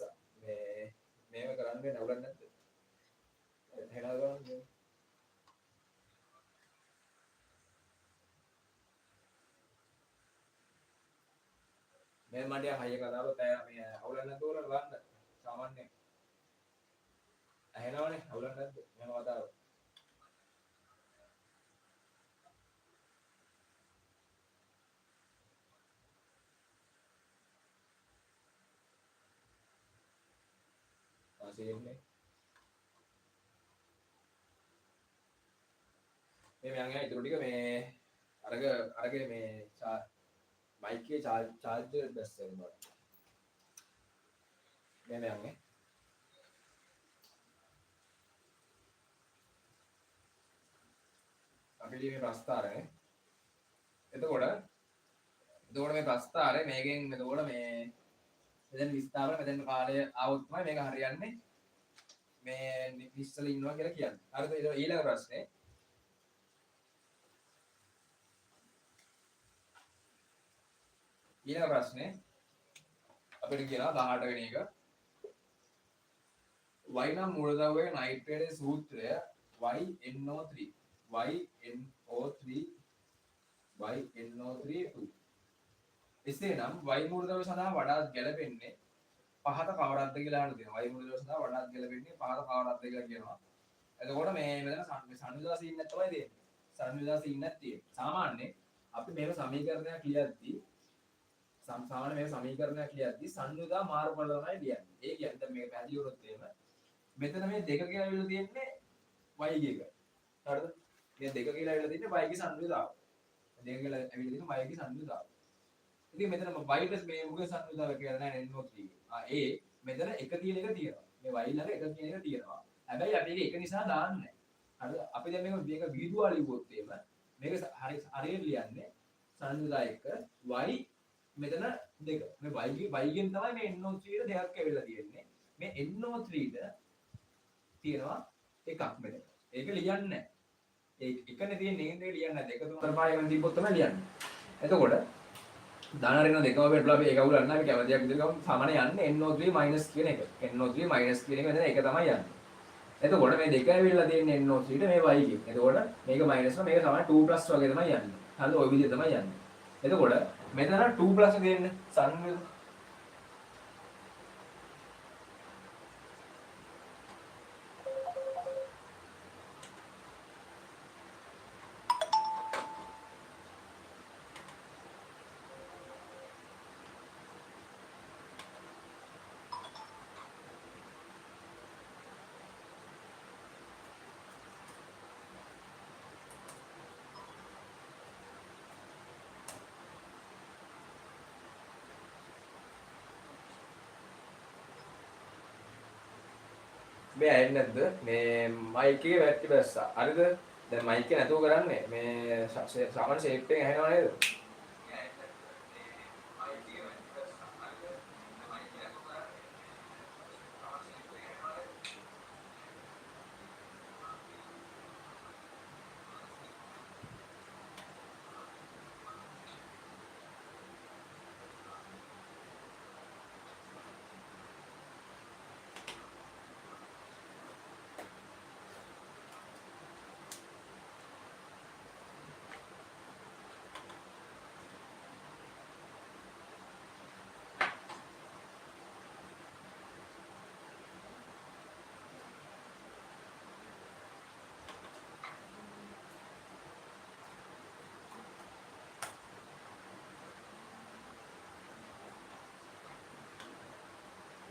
මේ මේව කරන්නේ අවුලක් නැද්ද? එහෙනම් කරන්නේ මේ මඩිය හයිය කතාව මේ අවුලක් නැතුව බලන්න සාමාන්‍යයෙන් ඇහෙනවනේ අවුලක් නැද්ද මම කතාව ආසෙන්නේ මේ මම යන්නේ ඊටු ටික මේ අරගේ මේ මයික් එකේ charge දැස් වෙනවා මේ යන්නේ අපි මේ ප්‍රස්ථාරනේ. එතකොට මේ ප්‍රස්ථාරේ මේකෙන් එතකොට මේ මෙතන විස්තර මෙතන කාලය ආවොත් තමයි මේක හරියන්නේ මේ නිශ්චල ඉන්නවා කියලා කියන්නේ. හරිද? ඊළඟ ප්‍රශ්නේ අපිට කියනවා 18 වෙනි එක y නම් මූලද්‍රව්‍යයේ නයිට්‍රේට් සූත්‍රය YNO3 2 එසේනම් y මූලද්‍රව්‍ය සඳහා වඩාත් ගැළපෙන්නේ පහත කවරක්ද කියලා අහන්න තියෙනවා. y මූලද්‍රව්‍ය සඳහා වඩාත් ගැළපෙන්නේ පහත කවරක්ද කියලා කියනවා. එතකොට මේ මෙතන සංවිධා සීන්නක් තමයි තියෙන්නේ. සංවිධා සීන්නක් තියෙන්නේ. සාමාන්‍යයෙන් අපි මේක සමීකරණයක් ලියද්දී සාමාන්‍ය මේක සමීකරණයක් ලියද්දී සංවිධා මාර්ගවල තමයි ලියන්නේ. ඒ කියන්නේ දැන් මේක පැහැදිලි වුණොත් එහෙම මෙතන මේ දෙක කියලා විල තියෙන්නේ y එක. හරිද? මේ දෙක කියලා විල තියෙන්නේ y ගේ සංවිධාව. දෙක කියලා ඇවිල්ලා තියෙන්නේ y ගේ සංවිධාව. ඉතින් මෙතන y + මේ මුගේ සංවිධාව කියලා නෑ NO3. ඒ මෙතන එක කියන එක තියෙනවා. මේ y ළඟ එක කියන එක තියෙනවා. හැබැයි අපි ඒක නිසා දාන්නේ නැහැ. හරිද? අපි දැන් මේක විදුහා ලිව්වොත් එහෙම මේක හරියට ලියන්නේ සංවිධා එක y මෙතන දෙක. මේ y ගෙන් තමයි මේ NO3 ට දෙකක් ඇවිල්ලා තියෙන්නේ. මේ NO3 ට තියෙනවා එකක් මෙතන. ඒක ලියන්නේ නැහැ. ඒ එකනේ තියෙන්නේ නේද ලියන්නේ නැහැ. දෙක තුන පහේම දීපොත් තමයි ලියන්නේ. එතකොට දාන රින දෙකම බෙදලා අපි ඒක උලන්න අපි කැමති දෙයක් විදිහට සාමාන්‍ය යන්නේ NO3 කියන එක. NO3 කියන එක මෙතන එක තමයි යන්නේ. එතකොට මේ දෙක ඇවිල්ලා තියෙන්නේ NO3 ට මේ y කියන. එතකොට මේක මයිනස් එක මේක තමයි 2 ප්ලස් වගේ තමයි යන්නේ. හරිද? ওই විදිහ තමයි යන්නේ. එතකොට මෙතන 2 ප්ලස් දෙන්නේ සංවිධ මේ ඇහෙන්නේ නැද්ද? මේ මයික් එකේ වැටි බැස්සා. හරිද? දැන් මයික් එක නැතුව කරන්නේ මේ සාමාන්‍ය ෂේප් එකෙන් ඇහෙනව නේද?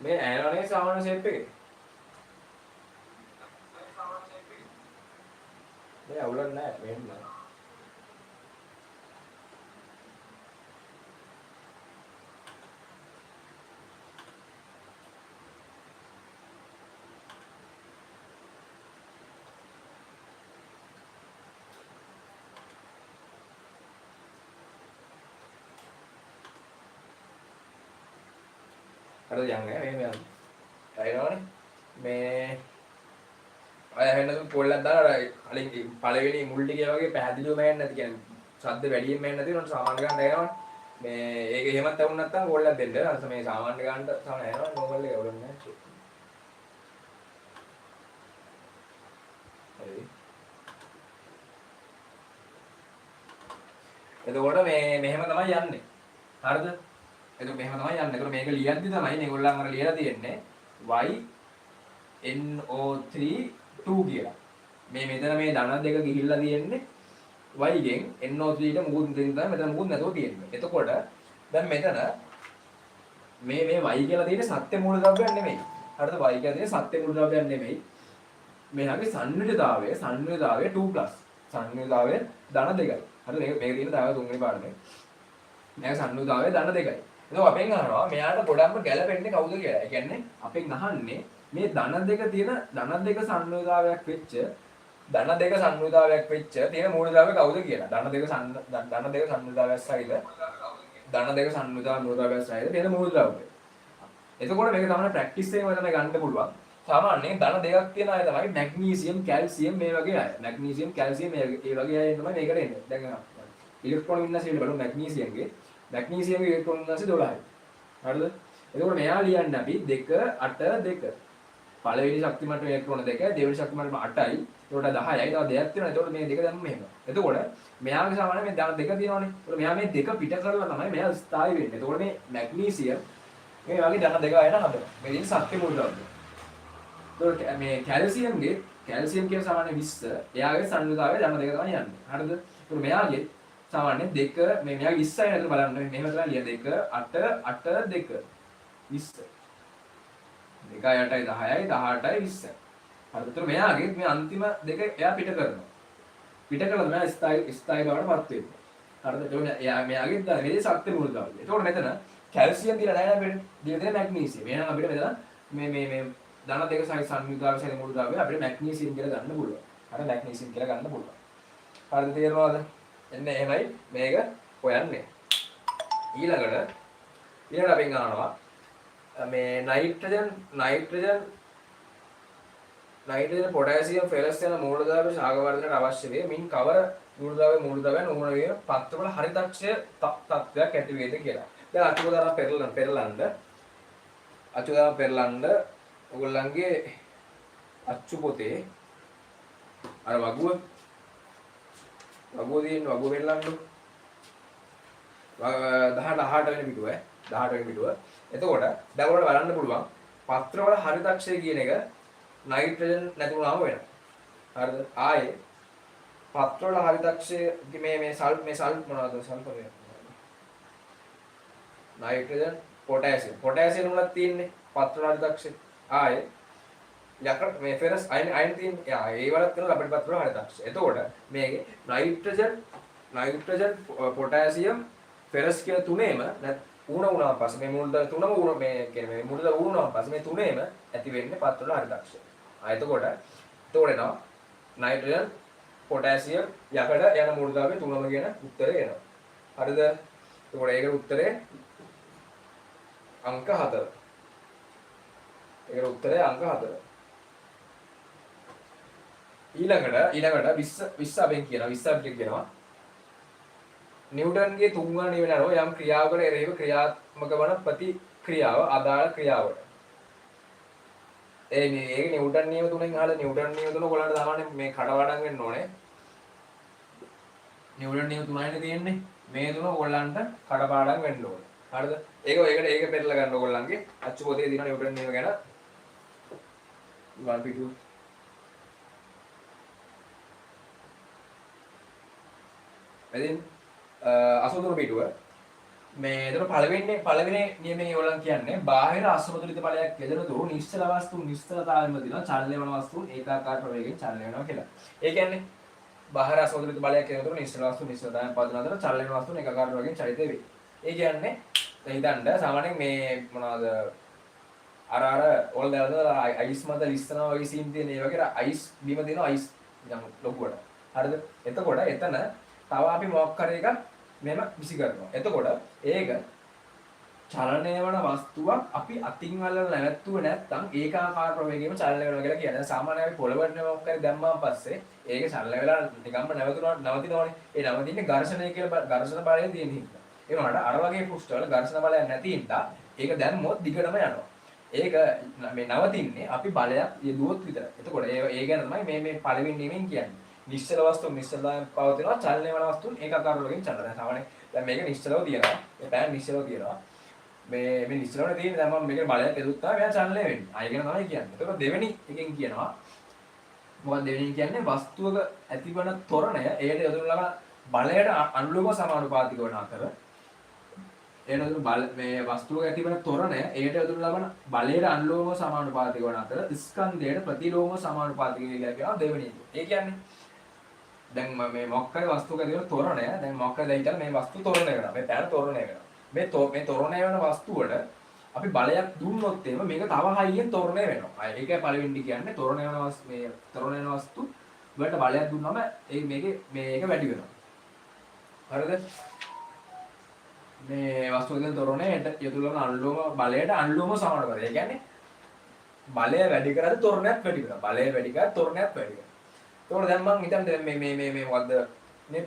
මේ ඇහෙනවනේ සාමාන්‍ය ෂේප් එකේ. මේ අවුලක් නැහැ මෙන්න. හරිද යන්නේ මේ යන්නේ. ඇහෙනවනේ. මේ අය ඇහෙන්නත් පොල්ලක් දාලා කලින් පළවෙනි මුල් ටිකේ වගේ පැහැදිලිවම ඇහෙන්නේ නැති කියන්නේ ශබ්ද වැඩියෙන් ඇහෙන්නේ නැති උනට සාමාන්‍ය ගන්න ඇහෙනවනේ. මේ ඒක එහෙමත් වුණ නැත්නම් පොල්ලක් දෙන්න. අර මේ සාමාන්‍ය ගන්නට සාමාන්‍ය ඇහෙනවා නෝමල් එක වුණේ නැහැ. හරි. එතකොට මේ මෙහෙම තමයි යන්නේ. හරිද? එතකොට මෙහෙම තමයි යන්නේ. එතකොට මේක ලියද්දි තමයි මේගොල්ලන් අර ලියලා තියෙන්නේ YNO3 2 කියලා. මේ මෙතන මේ ධන දෙක ගිහිල්ලා තියෙන්නේ y ගෙන් NO3 ට මුකුත් දෙන්න තමයි මෙතන මුකුත් නැතුව තියෙන්නේ. එතකොට දැන් මෙතන මේ y කියලා තියෙන්නේ සත්‍ය මූලද්‍රව්‍යයක් නෙමෙයි. හරිද? y කියලා තියෙන්නේ සත්‍ය මූලද්‍රව්‍යයක් නෙමෙයි. මෙයාගේ සංයුතිතාවය 2+. සංයුතිතාවය ධන 2යි. හරිද? මේක තියෙන තාව තුන්වෙනි පාඩමේ. මේක සංයුතිතාවය ධන 2යි. එතකොට අපෙන් අහනවා මෙයාට ගොඩක්ම ගැලපෙන්නේ කවුද කියලා. ඒ කියන්නේ අපෙන් අහන්නේ මේ ධන දෙක තියෙන ධන දෙක සංයෝගාවයක් වෙච්ච ධන දෙක සංයුතාවයක් වෙච්ච තියෙන මූලද්‍රව්‍ය කවුද කියලා. ධන දෙක සංයුතාවයක් සහිත ධන දෙක සංයුතාවයක් සහිත තියෙන මූලද්‍රව්‍ය. එතකොට මේක තමයි ප්‍රැක්ටිස් එකේම තමයි ගන්න පුළුවන්. සාමාන්‍යයෙන් ධන දෙකක් තියෙන අය තමයි මැග්නීසියම්, කැල්සියම් මේ වගේ අය. මැග්නීසියම්, කැල්සියම් මේ වගේ අය තමයි මේකට එන්නේ. දැන් ඉලෙක්ට්‍රෝන වින්‍යාසය බලමු මැග්නීසියම්ගේ. මැග්නීසියම්ගේ ඉලෙක්ට්‍රෝන වින්‍යාසය 12යි. හරිද? එතකොට මෙයා ලියන්නේ අපි 2 8 2. පළවෙනි ශක්තිමට්ටම ඉලෙක්ට්‍රෝන 2යි, දෙවෙනි ශක්තිමට්ටම 8යි. ඒකට 10යි. තව දෙකක් තියෙනවා. එතකොට මේ දෙක දැම්ම මෙහෙම. එතකොට මෙයාගේ සාමාන්‍ය මේ ධන දෙක තියෙනවානේ. එතකොට මෙයා මේ දෙක පිට කරලා තමයි මෙයා ස්ථායී වෙන්නේ. එතකොට මේ මැග්නීසියම් මේ වගේ ධන දෙක අයන හදනවා. මේ දින ශක්ති මූලද්‍රව්‍ය. එතකොට මේ කැල්සියම් කියන සාමාන්‍ය 20 එයාගේ සංයුතාවය ධන දෙක තමයි යන්නේ. හරිද? එතකොට මෙයාගේ සාමාන්‍ය 2 මේ මෙයාගේ 20යි නේද බලන්න. මෙහෙම තමයි ලිය 2 8 8 2 20. 2යි 8යි 10යි 18යි 20යි. හරිද? එතකොට මෙයාගේ මේ අන්තිම දෙක එයා පිට කරනවා. පිට කළා තමයි ස්ථායි බවට පත් වෙන්නේ. හරිද? එතකොට මෙයාගේ මේ ශක්ති මූලද්‍රව්‍ය. එතකොට මෙතන කැල්සියම් දීලා නැහැ නේද? දීලා තියෙන මැග්නීසියම්. එහෙනම් අපිට මෙතන මේ ධන දෙක සහිත සංයුතාවය සහිත මූලද්‍රව්‍ය අපිට මැග්නීසියම් කියලා ගන්න පුළුවන්. හරි මැග්නීසියම් කියලා ගන්න පුළුවන්. හරිද තේරෙනවද? එන්න එහෙමයි මේක හොයන්නේ. ඊළඟට අපි ගන්නවා මේ නයිට්‍රජන් පොටෑසියම් ෆෙරස් යන මූලද්‍රව්‍ය ශාක වර්ධනයට අවශ්‍ය වේ. මින් කවර මූලද්‍රව්‍යයන් උමන වේ පත්‍රවල හරිතක්ෂය තත්ත්වයක් ඇති වේද කියලා. දැන් අචුදාන පෙරලන්න ඔයගොල්ලන්ගේ අච්චු පොතේ අර වගුව පෙරලන්න 18 වෙනි පිටුව 18 වෙනි පිටුව. එතකොට දැන් ඔයාලට බලන්න පුළුවන් පත්‍රවල හරිතක්ෂය කියන එක නයිට්‍රජන් නැතුණාම වෙනවා. හරිද? ආයේ පත්‍රවල හරිතක්ෂය මේ සල්ෆර් මොනවද සල්ෆර් නයිට්‍රජන් පොටෑසියම් වල තියෙන්නේ පත්‍රවල හරිතක්ෂය. ආයේ යකඩ මේ ෆෙරස් අයන් තියෙන්නේ. ඒ වලත් කරන අපිට පත්‍රවල හරිතක්ෂය. එතකොට මේකේ නයිට්‍රජන් පොටෑසියම් ෆෙරස් කියන තුනේම වුණාන් පස්සේ මේ මූලද තුනම වුණ මේ කියන්නේ මේ මූලද වුණාන් පස්සේ මේ තුනේම ඇති වෙන්නේ පත්‍රවල හරිතක්ෂය. එතකොට එනවා නයිට්‍රජන් පොටෑසියම් යකඩ යන මූලද්‍රව්‍ය තුනම කියන උත්තරය එනවා. හරිද? එතකොට ඒකට උත්තරේ අංක 4. ඒකට උත්තරේ අංක 4. ඊළඟට 20 අපෙන් කියනවා 20 අපිට කියනවා නිව්ටන්ගේ තුන්වන නියමන අනුව යම් ක්‍රියාවකට එරෙහිව ක්‍රියාත්මක වන ප්‍රතික්‍රියාව අදාළ ක්‍රියාවට. ඒක නිව්ටන් නියම තුනෙන් අහලා නිව්ටන් නියම තුන ඔයගොල්ලන්ට සාමාන්‍ය මේ කඩවඩම් වෙන්න ඕනේ. නිව්ටන් නියම තුනයිනේ තියෙන්නේ. මේ තුන ඔයගොල්ලන්ට කඩපාඩම් වෙන්න ඕනේ. හරිද? ඒක පෙරලා ගන්න ඔයගොල්ලන්ගේ අච්චු පොතේ තියෙන නිව්ටන් නියම ගැන වල් පිටු එදින් 83 පිටුව මේ එතන පළවෙනි නියමයේ ඔයගොල්ලන් කියන්නේ බාහිර අසමතුලිත බලයක් යොදන තුරු නිශ්චල වස්තු නිශ්චලතාවෙම දිනවා චලනය වන වස්තුන් ඒකාකාර ප්‍රවේගයෙන් චලනය වෙනවා කියලා. ඒ කියන්නේ බාහිර අසමතුලිත බලයක් යොදන තුරු නිශ්චල වස්තු නිශ්චලතාවයෙන් පදන අතර චලනය වන වස්තුන් ඒකාකාර ප්‍රවේගයෙන් චලිත වේ. ඒ කියන්නේ දැන් හිතන්න සාමාන්‍යයෙන් මේ මොනවාද අර ඕල් දාලා අයිස් මත ලිස්සනවා වගේ සීන් තියෙන ඒ වගේ අයිස් බීම දෙනවා අයිස් නිකන් ලොකුවට. හරිද? එතකොට එතන තව අපි මොකක් හරි එකක් මෙහෙම විසි කරනවා. එතකොට ඒක චලනය වන වස්තුවක් අපි අතින් අල්ලලා නැවැත්තුවේ නැත්නම් ඒකාකාර ප්‍රවේගයෙන්ම චලනය වෙනවා කියලා කියන්නේ. සාමාන්‍යයෙන් අපි පොළවට මොකක් හරි දැම්මාන් පස්සේ ඒක චලනය වෙලා නිකම්ම නවතිනවනේ. ඒ නවතින්නේ ඝර්ෂණය කියලා ඝර්ෂණ බලයෙන් තියෙන හින්දා. ඒ වුණාට අර වගේ පෘෂ්ඨවල ඝර්ෂණ බලයක් නැති හින්දා ඒක දැම්මොත් දිගටම යනවා. ඒක මේ නවතින්නේ අපි බලයක් යෙදුවොත් විතරයි. එතකොට ඒ ගැන තමයි මේ පළවෙනි නියමෙන් කියන්නේ. නිශ්චල වස්තු නිශ්චලතාවයෙන් පවතිනවා චලනය වන වස්තුන් ඒකාකාර වලින් චලනය. සාමාන්‍යයෙන් දැන් මේක නිශ්චලව තියෙනවා. මේ පෑන් නිශ්චලව තියෙනවා. මේ නිශ්චලවනේ තියෙන්නේ දැන් මම මේකේ බලයක් යදුත් තමයි මෙයා චලනය වෙන්නේ. ආයෙ ගැන තමයි කියන්නේ. එතකොට දෙවෙනි එකෙන් කියනවා මොකක්ද දෙවෙනි කියන්නේ වස්තුවක ඇතිවන ත්වරණය එයට යොදන ලබන බලයට අනුලෝම සමානුපාතික වන අතර මේ වස්තුවක ඇතිවන ත්වරණය එයට යොදන ලබන බලයට අනුලෝම සමානුපාතික වන අතර ස්කන්ධයට ප්‍රතිලෝම සමානුපාතික කියලා කියනවා දෙවෙනි එක. ඒ කියන්නේ දැන් මේ මොකක් හරි වස්තුවක තියෙන ත්වරණය දැන් මොකක් හරි දැන් මේ වස්තු ත්වරණය කරනවා මේ පැන ත්වරණය කරනවා මේ ත්වරණය වෙන වස්තුවට අපි බලයක් දුන්නොත් එහෙම මේක තව හයියෙන් ත්වරණය වෙනවා. ඒකයි පළවෙනි කියන්නේ ත්වරණය වෙන මේ ත්වරණය වෙන වස්තු වලට බලයක් දුන්නාම ඒ මේක වැඩි වෙනවා. හරිද? මේ වස්තුවේ තොරණයට යොදු කරන අනුලෝම බලයට අනුලෝම සමානුපාතය. ඒ කියන්නේ බලය වැඩි කරද්දී තොරණයක් වැඩි වෙනවා. බලය වැඩි කරද්දී තොරණයක් වැඩි වෙනවා. ඒතකොට දැන් මම හිතන්නේ මේ මොකද්ද මේ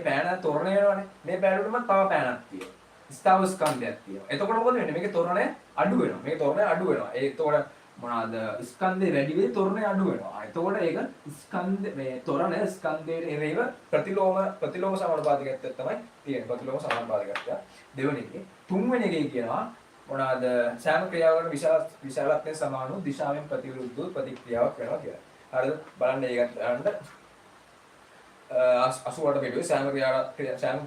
පෑන තොරණ වෙනවනේ. මේ පෑන උඩම තව පෑනක් තියෙනවා. ස්ථාව ස්කන්ධයක් තියෙනවා. එතකොට මොකද වෙන්නේ? මේකේ තොරණය අඩු වෙනවා. මේකේ තොරණය අඩු වෙනවා. එතකොට මොනවාද? ස්කන්ධේ වැඩි වෙයි තොරණය අඩු වෙනවා. එතකොට ඒක ස්කන්ධ මේ තොරණ ස්කන්ධයේ එරෙහිව ප්‍රතිලෝම සමානුපාතිකත්වය තමයි තියෙන්නේ. ප්‍රතිලෝම සමානුපාතිකත්වය. දෙවෙනි එකේ. තුන්වෙනි එකේ කියනවා මොනවාද? සෑම ක්‍රියාවකට විශාලත්වයෙන් සමාන වූ දිශාවෙන් ප්‍රතිවිරුද්ධ ප්‍රතික්‍රියාවක් වෙනවා කියලා. හරිද? බලන්න ඒකත් ගන්න 88 පිටුවේ සෑම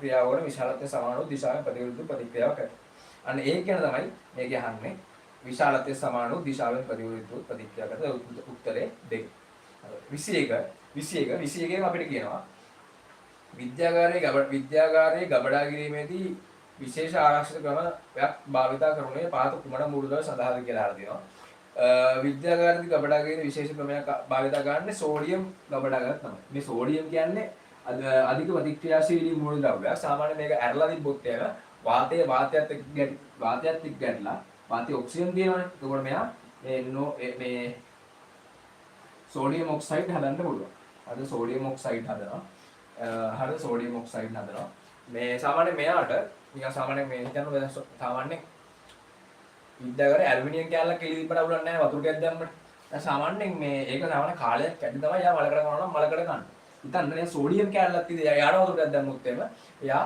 ක්‍රියාවකට විශාලත්වයෙන් සමාන වූ දිශාවෙන් ප්‍රතිවිරුද්ධ ප්‍රතික්‍රියාවක් කරනවා. අන්න ඒක කියන තමයි මේක අහන්නේ. විශාලත්වයෙන් සමාන වූ දිශාවෙන් ප්‍රතිවිරුද්ධ ප්‍රතික්‍රියාවකට උත්තරේ 2. 21 අපිට කියනවා විද්‍යාගාරයේ ගබඩා කිරීමේදී විශේෂ ආරක්ෂක ක්‍රමයක් භාවිතා කරුණේ පාත කුමන මූලධර්ම සඳහාද කියලා අහලා තියෙනවා. විද්‍යාගාරයේදී ගබඩා කිරීමේ විශේෂ ක්‍රමයක් භාවිතා කරන්නේ සෝඩියම් ගබඩා ගන්න තමයි. මේ සෝඩියම් කියන්නේ අධික ප්‍රතික්‍රියාශීලී මූලද්‍රව්‍යයක්. සාමාන්‍යයෙන් මේක ඇරලා තිබ්බොත් එහෙම වාතයත් එක්ක ගැටලා වාතයේ ඔක්සිජන් තියෙනවනේ. එතකොට මෙයා මේ සෝඩියම් ඔක්සයිඩ් හදන්න පුළුවන්. අද සෝඩියම් ඔක්සයිඩ් හදනවා. හරිද? සෝඩියම් ඔක්සයිඩ් හදනවා. මේ සාමාන්‍යයෙන් මෙයාට නිකන් සාමාන්‍යයෙන් මේ හිතන්න සාමාන්‍යයෙන් විද්‍යාගාරේ ඇලුමිනියම් කැලලක් එළියට අවුලක් නැහැ වතුර ටිකක් දැම්මට. දැන් සාමාන්‍යයෙන් මේ ඒක සාමාන්‍ය කාලයක් ඇද්දි තමයි යා මලකඩ කනවා නම් මලකඩ කන්න. හිතන්න නේ සෝඩියම් කැලලක් තියෙද යාට වතුර ටිකක් දැම්මොත් එම එයා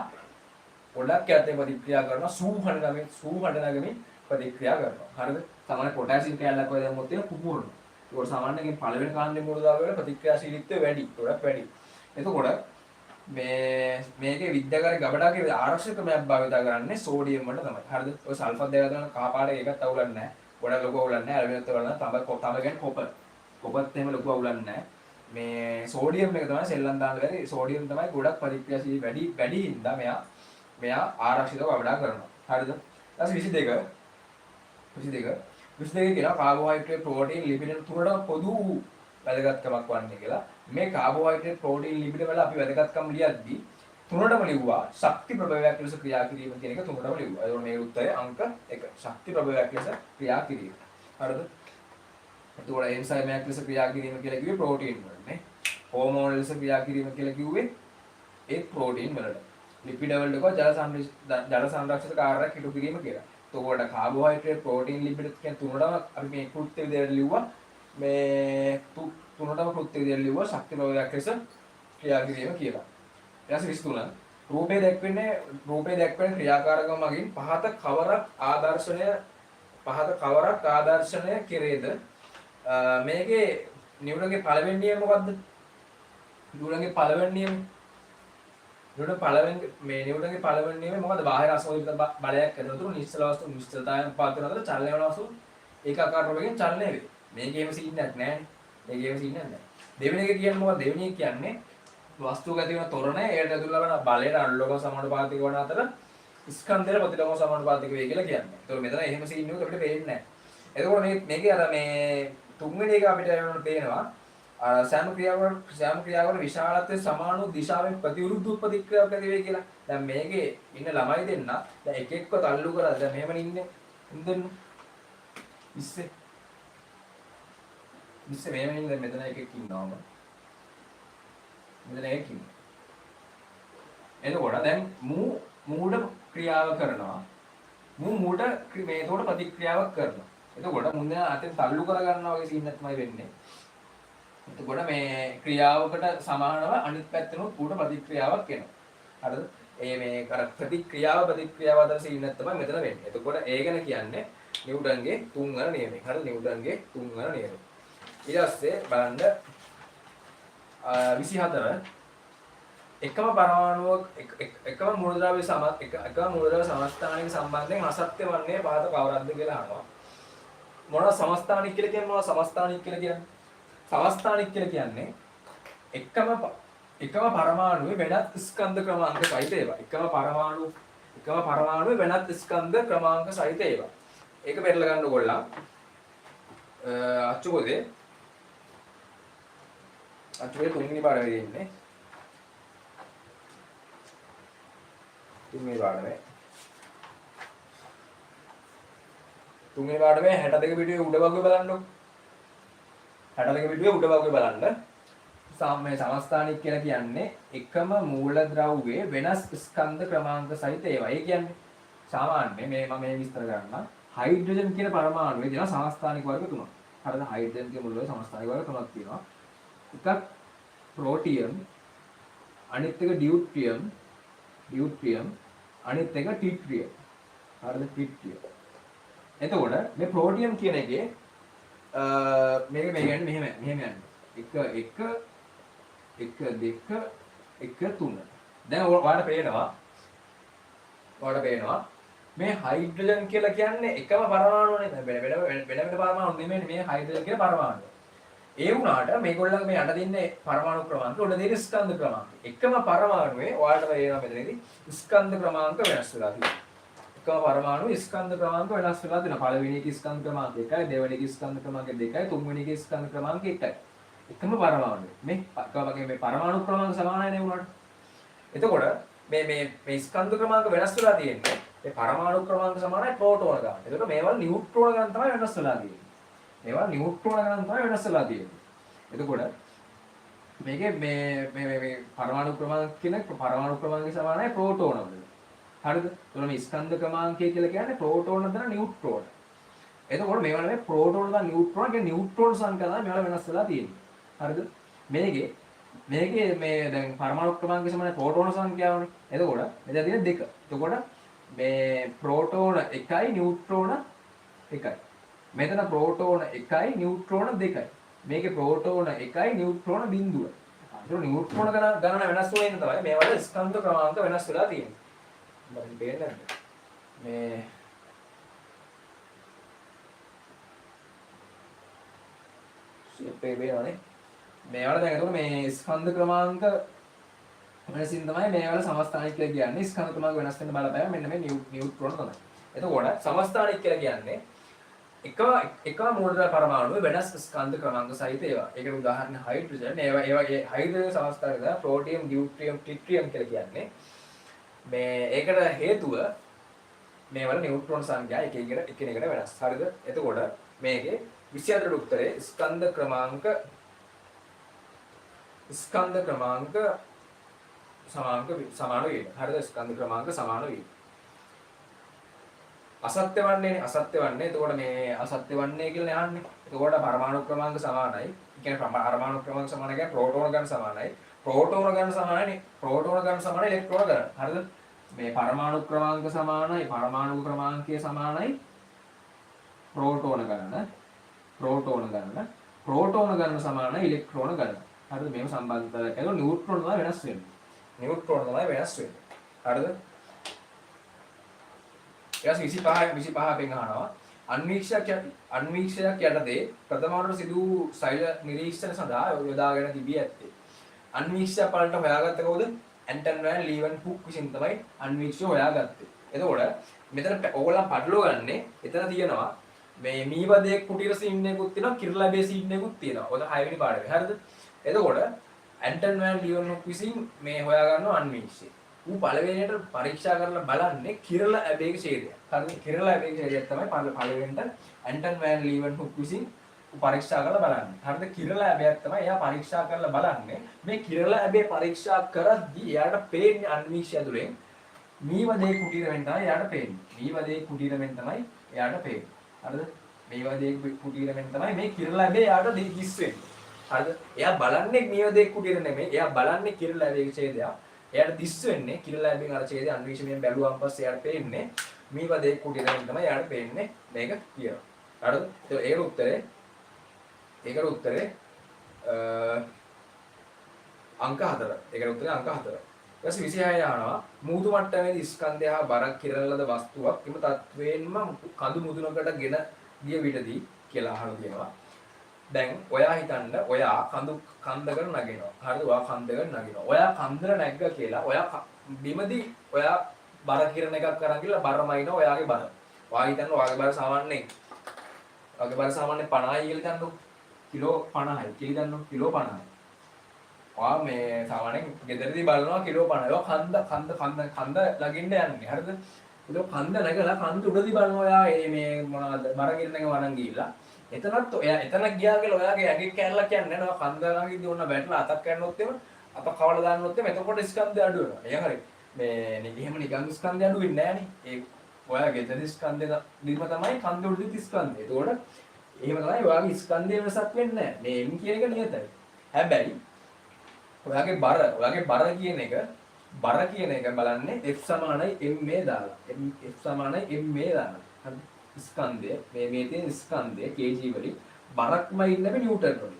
ගොඩක් යද්දී ප්‍රතික්‍රියා කරනවා සූහඬ නගමින් ප්‍රතික්‍රියා කරනවා. හරිද? සාමාන්‍ය පොටෑසියම් කැලලක් වගේ දැම්මොත් එම පුපුරනවා. ඒක සාමාන්‍යයෙන් පළවෙනි කාණ්ඩේ මූලධාතු වල ප්‍රතික්‍රියාශීලීත්වය වැඩි. ගොඩක් වැඩි. එතකොට මේකේ විද්‍යාගාරයේ ගබඩා කිරීමේ ආරක්ෂක ක්‍රමයක් භාවිත කරන්නේ සෝඩියම් වලට තමයි. හරිද? ඔය සල්ෆර් දෙක ගන්න කහ පාට එකත් අවුලක් නැහැ. ගොඩක් ලොකු අවුලක් නැහැ. ඇලුමිනියම් වල නම් තම කියන්නේ කොපර්. කොපර්ත් එහෙම ලොකු අවුලක් නැහැ. මේ සෝඩියම් එක තමයි සෙල්ලම් දාන්න බැරි. සෝඩියම් තමයි ගොඩක් ප්‍රතික්‍රියාශීලී වැඩි හින්දා මෙයා ආරක්ෂිතව ගබඩා කරනවා. හරිද? ඊට පස්සේ 22 කියනවා කාබෝහයිඩ්‍රේට් ප්‍රෝටීන් ලිපිඩ් තුනටම පොදු වැදගත්කමක් වන්නේ කියලා. මේ කාබෝහයිඩ්‍රේට් ප්‍රෝටීන් ලිපිඩ් වල අපි වැදගත්කම් ලියද්දී තුනටම ලිව්වා ශක්ති ප්‍රභවයක් ලෙස ක්‍රියා කිරීම කියන එක තුනටම ලිව්වා. ඒකෝනේ මේ උත්තරය අංක 1. ශක්ති ප්‍රභවයක් ලෙස ක්‍රියා කිරීම. හරිද? එතකොට එන්සයිමයක් ලෙස ක්‍රියා කිරීම කියලා කිව්වේ ප්‍රෝටීන් වලනේ. හෝමෝන ලෙස ක්‍රියා කිරීම කියලා කිව්වේ ඒ ප්‍රෝටීන් වලට. ලිපිඩ වලට කෝ ජල සංරක්ෂක කාර්යයක් ඉටු කිරීම කියලා. එතකොට කාබෝහයිඩ්‍රේට් ප්‍රෝටීන් ලිපිඩ් කියන තුනටම අපි මේ කෘත්‍ය විදියට ලිව්වා. මේ තුනටම කෘත්‍ය විදියට ලිව්වා ශක්ති ප්‍රභවයක් ලෙස ක්‍රියා කිරීම කියලා. ඊට පස්සේ 23 රූපේ දැක්වෙන ක්‍රියාකාරකම මගින් පහත කවරක් ආදර්ශනය කෙරේද? මේකේ නිව්ටන්ගේ පළවෙනි නියම මොකද්ද? නිව්ටන්ගේ පළවෙනි නියමය මොකද්ද? බාහිර අසමතුලිත බලයක් කරනතුරු නිශ්චල වස්තු නිශ්චලතාවයෙන් පාත් වෙන අතර චලනය වන වස්තු ඒකාකාර ප්‍රවේගයෙන් චලනය වේ. මේකේම සීන්නක් නැහැ. දෙවෙනි එක කියන්නේ මොකක්ද? දෙවෙනි එක කියන්නේ වස්තුවක ඇති වෙන තොරණ ඒකට ඇතුළත ලබන බලයට අනුලෝම සමානුපාතික වන අතර ස්කන්ධවල ප්‍රතිලෝම සමානුපාතික වේ කියලා කියන්නේ. ඒතකොට මෙතන එහෙම සීන් එකක් අපිට පේන්නේ නැහැ. එතකොට මේකේ අර මේ තුන්වෙනි එක අපිට පේනවා සෑම ක්‍රියාවකට විශාලත්වයේ සමාන වූ දිශාවෙන් ප්‍රතිවිරුද්ධ ප්‍රතික්‍රියාවක් ඇති වෙයි කියලා. දැන් මේකේ ඉන්න ළමයි දෙන්න දැන් එක එක්ක තල්ලු කරලා දැන් මෙහෙම ඉන්නේ. ඉන්දෙන්න. ඉස්සේ මෙහෙම ඉන්නේ මෙතන එකෙක් ඉන්නවම. මෙතන එකෙක් ඉන්නවා. එතකොට දැන් මූඩ ක්‍රියාව කරනවා. මූඩ මේතකොට ප්‍රතික්‍රියාවක් කරනවා. එතකොට මුන්ද අතෙන් තල්ලු කර ගන්නවා වගේ සීන් එකක් තමයි වෙන්නේ. එතකොට මේ ක්‍රියාවකට සමානව අනිත් පැත්තෙනුත් ඌට ප්‍රතික්‍රියාවක් එනවා. හරිද? මේ කර ප්‍රතික්‍රියාව අතර සීන් එකක් තමයි මෙතන වෙන්නේ. එතකොට ඒ ගැන කියන්නේ නිව්ටන්ගේ තුන්වන නියමය. හරිද? නිව්ටන්ගේ තුන්වන නියමය. ඊට පස්සේ බලන්න 24 එකම පරමාණුවක් එකම මූලද්‍රව්‍ය සමස්ථානික සම්බන්ධයෙන් අසත්‍ය වන්නේ පාත කවරක්ද කියලා අහනවා. මොනවා සමස්ථානික කියලා කියන්නේ? සමස්ථානික කියලා කියන්නේ එකම පරමාණුවේ වෙනත් ස්කන්ධ ක්‍රමාංක සහිත ඒවා. එකම පරමාණුවේ වෙනත් ස්කන්ධ ක්‍රමාංක සහිත ඒවා. ඒක පෙරලා ගන්න ඕගොල්ලන්. අච්චු පොතේ අතුරේ තුන්වෙනි පාඩමේ ඉන්නේ. තුන්වෙනි පාඩමේ 62 පිටුවේ උඩ වගේ බලන්නකො. 62 පිටුවේ උඩ වගේ බලන්න. සාම්‍ය සමස්ථානික කියලා කියන්නේ එකම මූලද්‍රව්‍යයේ වෙනස් ස්කන්ධ ක්‍රමාංක සහිත ඒවා. ඒ කියන්නේ සාමාන්‍ය මේ විස්තර කරන්න හයිඩ්‍රජන් කියන පරමාණුවේ තියෙන සමස්ථානික වර්ග තුනක්. හරිද? හයිඩ්‍රජන් කියන මුල්වල සමස්ථානික වර්ග තුනක් තියෙනවා. එකක් ප්‍රෝටියම්, අනිත් එක ඩියුට්‍රියම්, අනිත් එක ට්‍රිටියම්. හරිද? ට්‍රිටියම්. එතකොට මේ ප්‍රෝටියම් කියන එකේ මේක කියන්නේ මෙහෙම යන්නේ. 1 2 1 3. දැන් ඔයාලට පේනවා මේ හයිඩ්‍රජන් කියලා කියන්නේ එකම පරමාණුනේ. වෙන පරමාණු නෙමෙයි මේ හයිඩ්‍රජන් කියන පරමාණුව. ඒ වුණාට මේගොල්ලන්ගේ මේ යට දෙන්නේ පරමාණු ක්‍රමාංක, උඩ දෙන්නේ ස්කන්ධ ක්‍රමාංක. එකම පරමාණුවේ ඔයාලට පේනවා මෙතනදී ස්කන්ධ ක්‍රමාංක වෙනස් වෙලා තියෙනවා. එකම පරමාණුවේ ස්කන්ධ ක්‍රමාංක වෙනස් වෙලා තියෙනවා. පළවෙනි එකේ ස්කන්ධ ක්‍රමාංක 1යි, දෙවෙනි එකේ ස්කන්ධ ක්‍රමාංක 2යි, තුන්වෙනි එකේ ස්කන්ධ ක්‍රමාංක 1යි. එකම පරමාණුවේ මේ වගේ මේ පරමාණු ක්‍රමාංක සමානයි නේ උනාට. එතකොට මේ ස්කන්ධ ක්‍රමාංක වෙනස් වෙලා තියෙන්නේ මේ පරමාණු ක්‍රමාංක සමානයි ප්‍රෝටෝන ගන්න. එතකොට මේවල් නියුට්‍රෝන ගන්න තමයි වෙනස් වෙලා තියෙන්නේ. මේවා නියුට්‍රෝන ගන්න තමයි වෙනස් වෙලා තියෙන්නේ. එතකොට මේකේ මේ පරමාණු ක්‍රමාංක කියන පරමාණු ක්‍රමාංකය සමානයි ප්‍රෝටෝන වලට. හරිද? එතකොට මේ ස්කන්ධ ක්‍රමාංකය කියලා කියන්නේ ප්‍රෝටෝන දන නියුට්‍රෝන. එතකොට මේවා නෙමෙයි ප්‍රෝටෝන දන නියුට්‍රෝන කියන්නේ නියුට්‍රෝන සංඛ්‍යා තමයි මේවා වෙනස් වෙලා තියෙන්නේ. හරිද? මේකේ මේ දැන් පරමාණු ක්‍රමාංකය සමානයි ප්‍රෝටෝන සංඛ්‍යාවනේ. එතකොට මෙතන තියෙන 2. එතකොට මේ ප්‍රෝටෝන 1යි නියුට්‍රෝන 1යි. මෙතන ප්‍රෝටෝන 1යි නියුට්‍රෝන 2යි. මේකේ ප්‍රෝටෝන 1යි නියුට්‍රෝන 0යි. ඒක නියුට්‍රෝන ගණන වෙනස් වෙන තමයි මේ වල ස්කන්ධ ක්‍රමාංක වෙනස් වෙලා තියෙන්නේ. මම දෙන්නේ මේ සිපේ වේවනේ. මේවල දැන් එතකොට මේ ස්කන්ධ ක්‍රමාංක වෙනසින් තමයි මේවල සමස්ථානික කියලා කියන්නේ. ස්කන්ධ ක්‍රමාංක වෙනස් වෙන බලපෑම මෙන්න මේ නියුට්‍රෝන තමයි. එතකොට සමස්ථානික කියලා කියන්නේ එකම මූලධර්ම පරමාණුවේ වෙනස් ස්කන්ධ ක්‍රමාංක සහිත ඒවා. ඒකට උදාහරණ හයිඩ්‍රජන්. ඒවා හයිඩ්‍රජන් සමස්ථානික ප්‍රෝටියම්, ඩියුට්‍රියම්, ට්‍රිටියම් කියලා කියන්නේ. මේ ඒකට හේතුව මේවල නියුට්‍රෝන සංඛ්‍යා එකිනෙකට වෙනස්. හරිද? එතකොට මේකේ 24 උත්තරේ ස්කන්ධ ක්‍රමාංක සමාන වේද? හරිද? ස්කන්ධ ක්‍රමාංක සමාන වේද? අසත්‍ය වන්නේ. එතකොට මේ අසත්‍ය වන්නේ කියලා යන්නේ. එතකොට පරමාණු ක්‍රමාංක සමානයි. ඒ කියන්නේ පරමාණු ක්‍රමාංක සමාන කියන්නේ ප්‍රෝටෝන ගන්න සමානයි. ප්‍රෝටෝන ගන්න සමානයි. ප්‍රෝටෝන ගන්න සමානයි ඉලෙක්ට්‍රෝන ගන්න. හරිද? මේ පරමාණු ක්‍රමාංක සමානයි. පරමාණු ක්‍රමාංකය සමානයි ප්‍රෝටෝන ගන්න. ප්‍රෝටෝන ගන්න සමානයි ඉලෙක්ට්‍රෝන ගන්න. හරිද? මේව සම්බන්ධතාවයක් ඇතුළු නියුට්‍රෝන තමයි වෙනස් වෙන්නේ. හරිද? ඊට 25 පෙන් අහනවා අන්වීක්ෂයක් යටතේ ප්‍රථමවරට සිදු වූ සෛල නිරීක්ෂණ සඳහා යොදාගෙන තිබී ඇත්තේ. අන්වීක්ෂය පළට හොයාගත්ත කවුද? ඇන්ටන් වෑන් ලීවන් හුක් විසින් තමයි අන්වීක්ෂය හොයාගත්තේ. එතකොට මෙතන ඕගොල්ලන් පඩලව ගන්නේ එතන තියෙනවා මේ මීවදයේ කුටීර සීන් එකකුත් තියෙනවා කිරලබේ සීන් එකකුත් තියෙනවා. ඔතන 6 වෙනි පාඩමේ. හරිද? එතකොට ඇන්ටන් වෑන් ලීවන් හුක් විසින් මේ හොයාගන්නවා අන්වීක්ෂය. ඌ පළවෙනියට පරීක්ෂා කරලා බලන්නේ කිරල ඇබේගේ ඡේදය. හරිද? කිරල ඇබේගේ ඡේදයක් තමයි පළවෙනිට ඇන්ටන් වෑන් ලීවන් හුක් විසින් පරීක්ෂා කරලා බලන්නේ. හරිද? කිරල ඇබේක් තමයි එයා පරීක්ෂා කරලා බලන්නේ. මේ කිරල ඇබේ පරීක්ෂා කරද්දී එයාට පේන්නේ අන්වීක්ෂය ඇතුලෙන් මීවදේ කුටීරෙන් තමයි එයාට පේන්නේ. මීවදේ කුටීරෙන් තමයි එයාට පේන්නේ. හරිද? මීවදේ කුටීරෙන් තමයි මේ කිරල ඇබේ එයාට දිස් වෙන්නේ. හරිද? එයා බලන්නේ මීවදේ කුටීර නෙමෙයි. එයා බලන්නේ කිරල ඇබේගේ ඡේදයක්. එයාට දිස් වෙන්නේ කිරල ලැබෙන අර ඡේදය අන්වීක්ෂණයෙන් බැලුවාන් පස්සේ එයාට පේන්නේ මීවදේ කුටීරෙන් තමයි එයාට පේන්නේ මේක කියලා. හරිද? ඒකට උත්තරේ අංක 4. ඒකට උත්තරේ අංක 4. ඊට 26 යනවා මූදු මට්ටමේදී ස්කන්ධය හා බරක් කිරන ලද වස්තුවක් එම තත්වයෙන්ම කඳු මුදුනකට ගෙන ගිය විටදී කියලා අහලා තියෙනවා. දැන් ඔයා හිතන්න ඔයා කන්දකට නගිනවා. හරිද? ඔයා කන්දකට නගිනවා. ඔයා කන්දර නැග්ග කියලා ඔයා බිමදී ඔයා බර කිරණ එකක් අරන් ගිහලා බරමයින ඔයාගේ බර. ඔයා හිතන්න ඔයාගේ බර සාමාන්‍යයෙන් 50යි කියලා හිතන්නකො. කිලෝ 50යි. කියලා හිතන්නකො කිලෝ 50යි. ඔයා මේ සාමාන්‍යයෙන් ගෙදරදී බලනවා කිලෝ 50. කන්ද ළඟින්ද යන්නේ. හරිද? ඒක කන්ද නැගලා කන්ද උඩදී බලනවා ඔයා මේ මොනවද මරගින්න එක වරන් ගිහිල්ලා. එතනත් ඔයා එතන ගියා කියලා ඔයාගේ ඇඟේ කැල්ලක් කියන්නේ නැහැ. කන්ද ළඟින්දී ඔන්න වැටලා අතක් කැන්නොත් එම අත කවලා දාන්නොත් එම එතකොට ස්කන්ධය අඩු වෙනවා. එයා හරි. මේ එහෙම නිකන් ස්කන්ධය අඩු වෙන්නේ නැහැ නේ. ඒ ඔයාගේ ගෙදර ස්කන්ධය දීම තමයි කන්ද උඩදී ස්කන්ධය. ඒතකොට එහෙම තමයි ඔයාගේ ස්කන්ධය වෙනසක් වෙන්නේ නැහැ. මේ M කියන එක නියතයි. හැබැයි ඔයාගේ බර කියන එක බලන්නේ F සමානයි ma දාලා. F සමානයි ma දාලා. හරි. ස්කන්ධය මේ තියෙන ස්කන්ධය kg වලින් බරක්ම ඉන්නේ නිව්ටන් වලින්.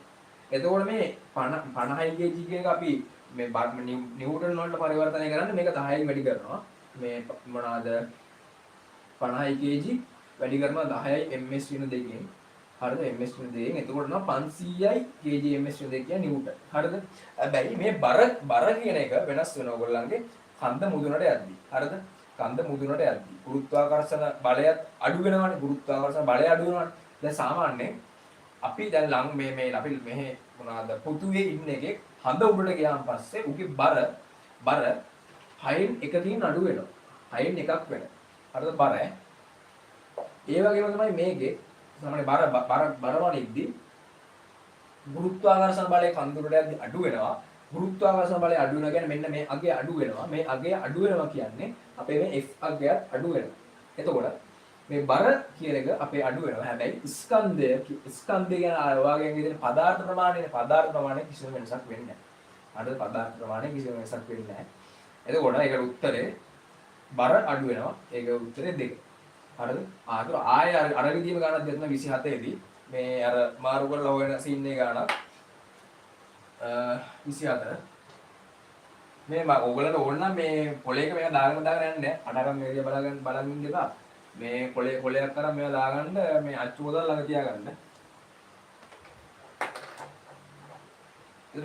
එතකොට මේ 50 kg කියන එක අපි මේ නිව්ටන් වලට පරිවර්තනය කරන්නේ මේක 10න් වැඩි කරනවා. මේ මොනවාද 50 kg වැඩි කරනවා 10යි ms වෙන දෙකෙන්. හරිද ms වෙන දෙකෙන්. එතකොට නම් 500යි kg ms වෙන දෙක කියන්නේ නිව්ටන්. හරිද? හැබැයි මේ බර කියන එක වෙනස් වෙනවා ඔයගොල්ලන්ගේ කන්ද මුදුනට යද්දි. හරිද? කන්ද මුදුනට යද්දි. ගුරුත්වාකර්ෂණ බලයත් අඩු වෙනවානේ. ගුරුත්වාකර්ෂණ බලය අඩු වෙනවානේ. දැන් සාමාන්‍යයෙන් අපි දැන් අපි මෙහෙ මොනවාද පොතුවේ ඉන්න එකේ හඳ උඩට ගියාන් පස්සේ උගේ බර 6න් එකකින් අඩු වෙනවා. 6න් එකක් වෙනවා. හරිද බර? ඒ වගේම තමයි මේකේ සාමාන්‍ය බර වනිද්දි ගුරුත්වාකර්ෂණ බලය කඳුරට යද්දි අඩු වෙනවා. ගුරුත්වාකර්ෂණ බලය අඩු වෙනවා කියන්නේ මෙන්න මේ අගය අඩු වෙනවා. මේ අගය අඩු වෙනවා කියන්නේ අපේ මේ F අගයත් අඩු වෙනවා. එතකොට මේ බර කියන එක අපේ අඩු වෙනවා. හැබැයි ස්කන්ධය කියන ඔයගෙන් විදිහට පදාර්ථ ප්‍රමාණය කිසිම වෙනසක් වෙන්නේ නැහැ. අර පදාර්ථ ප්‍රමාණය කිසිම වෙනසක් වෙන්නේ නැහැ. එතකොට ඒකට උත්තරේ බර අඩු වෙනවා. ඒක උත්තරේ 2. හරිද? ආතර ආය අර විදිහම ගණනක් දෙන්න 27 දී මේ අර මාරු කරලා හොයන සීන් එක ගණනක් 24 මේ ඔයගලන්ට ඕන නම් මේ පොලේක මේක දාගෙන යන්නේ අඩගම් මේක බලන් ඉන්න එපා. මේ කොලයක් කරන් මේවා දාගන්න මේ අච්චු පොතල් ළඟ තියාගන්න. ඒක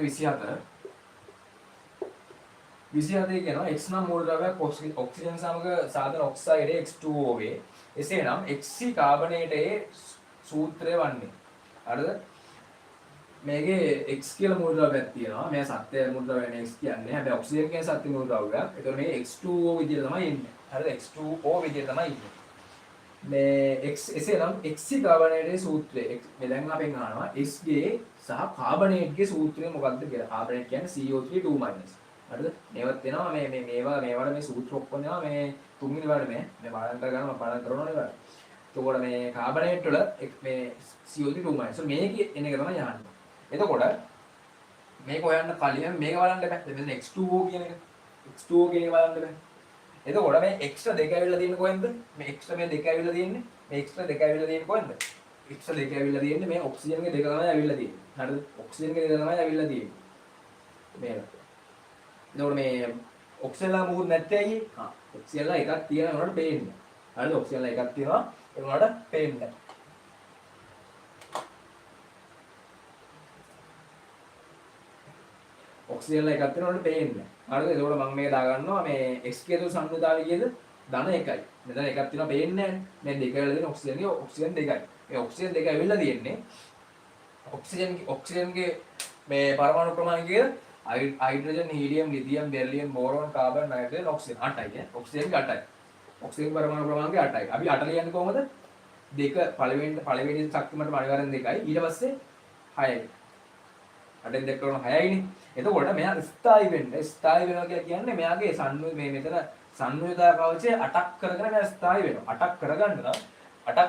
24 කියනවා x නම් මූලද්‍රව්‍යයක් ඔක්සිජන් සමග සාධන ඔක්සයිඩ් X2O වේ. එසේනම් Xc කාබනේටයේ සූත්‍රය වන්නේ. හරිද? මේකේ X කියලා මූලද්‍රව්‍යයක් තියෙනවා. මේ සත්‍ය මූලද්‍රව්‍යනේ X කියන්නේ. හැබැයි ඔක්සිජන් කියන සත්‍ය මූලද්‍රව්‍යයක්. ඒතකොට මේ X2O විදිහට තමයි ඉන්නේ. හරිද? X2O විදිහට තමයි ඉන්නේ. මේ X එසේනම් Xc කාබනේටයේ සූත්‍රය මේ දැන් අපෙන් අහනවා X ගේ සහ කාබනේට්ගේ සූත්‍රය මොකක්ද කියලා. කාබනේට් කියන්නේ CO3 2-. හරිද? මේවත් වෙනවා මේවට මේ සූත්‍ර ඔක්කොම දෙනවා මේ තුන්වෙනි වලට මේ පාඩම් කරගන්න මම පාඩම් කරනවනේ වල. එතකොට මේ කාබනේට් වල මේ CO3 2-. so මේකේ එන එක තමයි යහන්නේ. එතකොට මේක හොයන්න කලින් මේක බලන්න බෑ. මෙතන X2O කියන එක. X2O කියන එක බලන්න බෑ. එතකොට මේ extra 2 ඇවිල්ලා තියෙන්නේ කොහෙන්ද? මේ extra මේ 2 ඇවිල්ලා තියෙන්නේ. මේ extra 2 ඇවිල්ලා තියෙන්නේ කොහෙන්ද? extra 2 ඇවිල්ලා තියෙන්නේ මේ ඔක්සිජන්ගේ 2 තමයි ඇවිල්ලා තියෙන්නේ. හරිද? ඔක්සිජන්ගේ 2 තමයි ඇවිල්ලා තියෙන්නේ. මේක. එතකොට මේ ඔක්සිජන්ලා මොකුත් නැත්තේ ඇයි? ඔක්සිජන්ලා එකක් තියෙනවා උනට පේන්නේ. හරිද? ඔක්සිජන්ලා එකක් තියෙනවා ඒ උනට පේන්නේ. ඔක්සිජන්ලා එකක් තියෙනවා උනට පේන්නේ. හරිද? එතකොට මම මේක දාගන්නවා මේ x කේතු සංයුතාවය කීයද? ධන 1යි. මෙතන එකක් තියෙනවා පේන්නේ නැහැ. මේ 2 වල තියෙන ඔක්සිජන් 2යි. මේ ඔක්සිජන් 2 ඇවිල්ලා තියෙන්නේ. ඔක්සිජන්ගේ මේ පරමාණු ප්‍රමාණය කීයද? Hydrogen helium lithium beryllium boron carbon nitrogen oxygen 8යි නේ ඔක්සිජන් 8යි ඔක්සිජන් පරමාණු ප්‍රමාණය 8යි අපි 8 ලියන්නේ කොහොමද දෙක පළවෙනි ශක්තිමට අනිවාර්යෙන් 2යි ඊට පස්සේ 6යි 8ෙන් 2 කරන 6යිනේ එතකොට මෙයා ස්ථායි වෙනවා කියලා කියන්නේ මෙයාගේ මේ මෙතන සංයුතා කවචය 8ක් කරගෙන මෙයා ස්ථායි වෙනවා 8ක්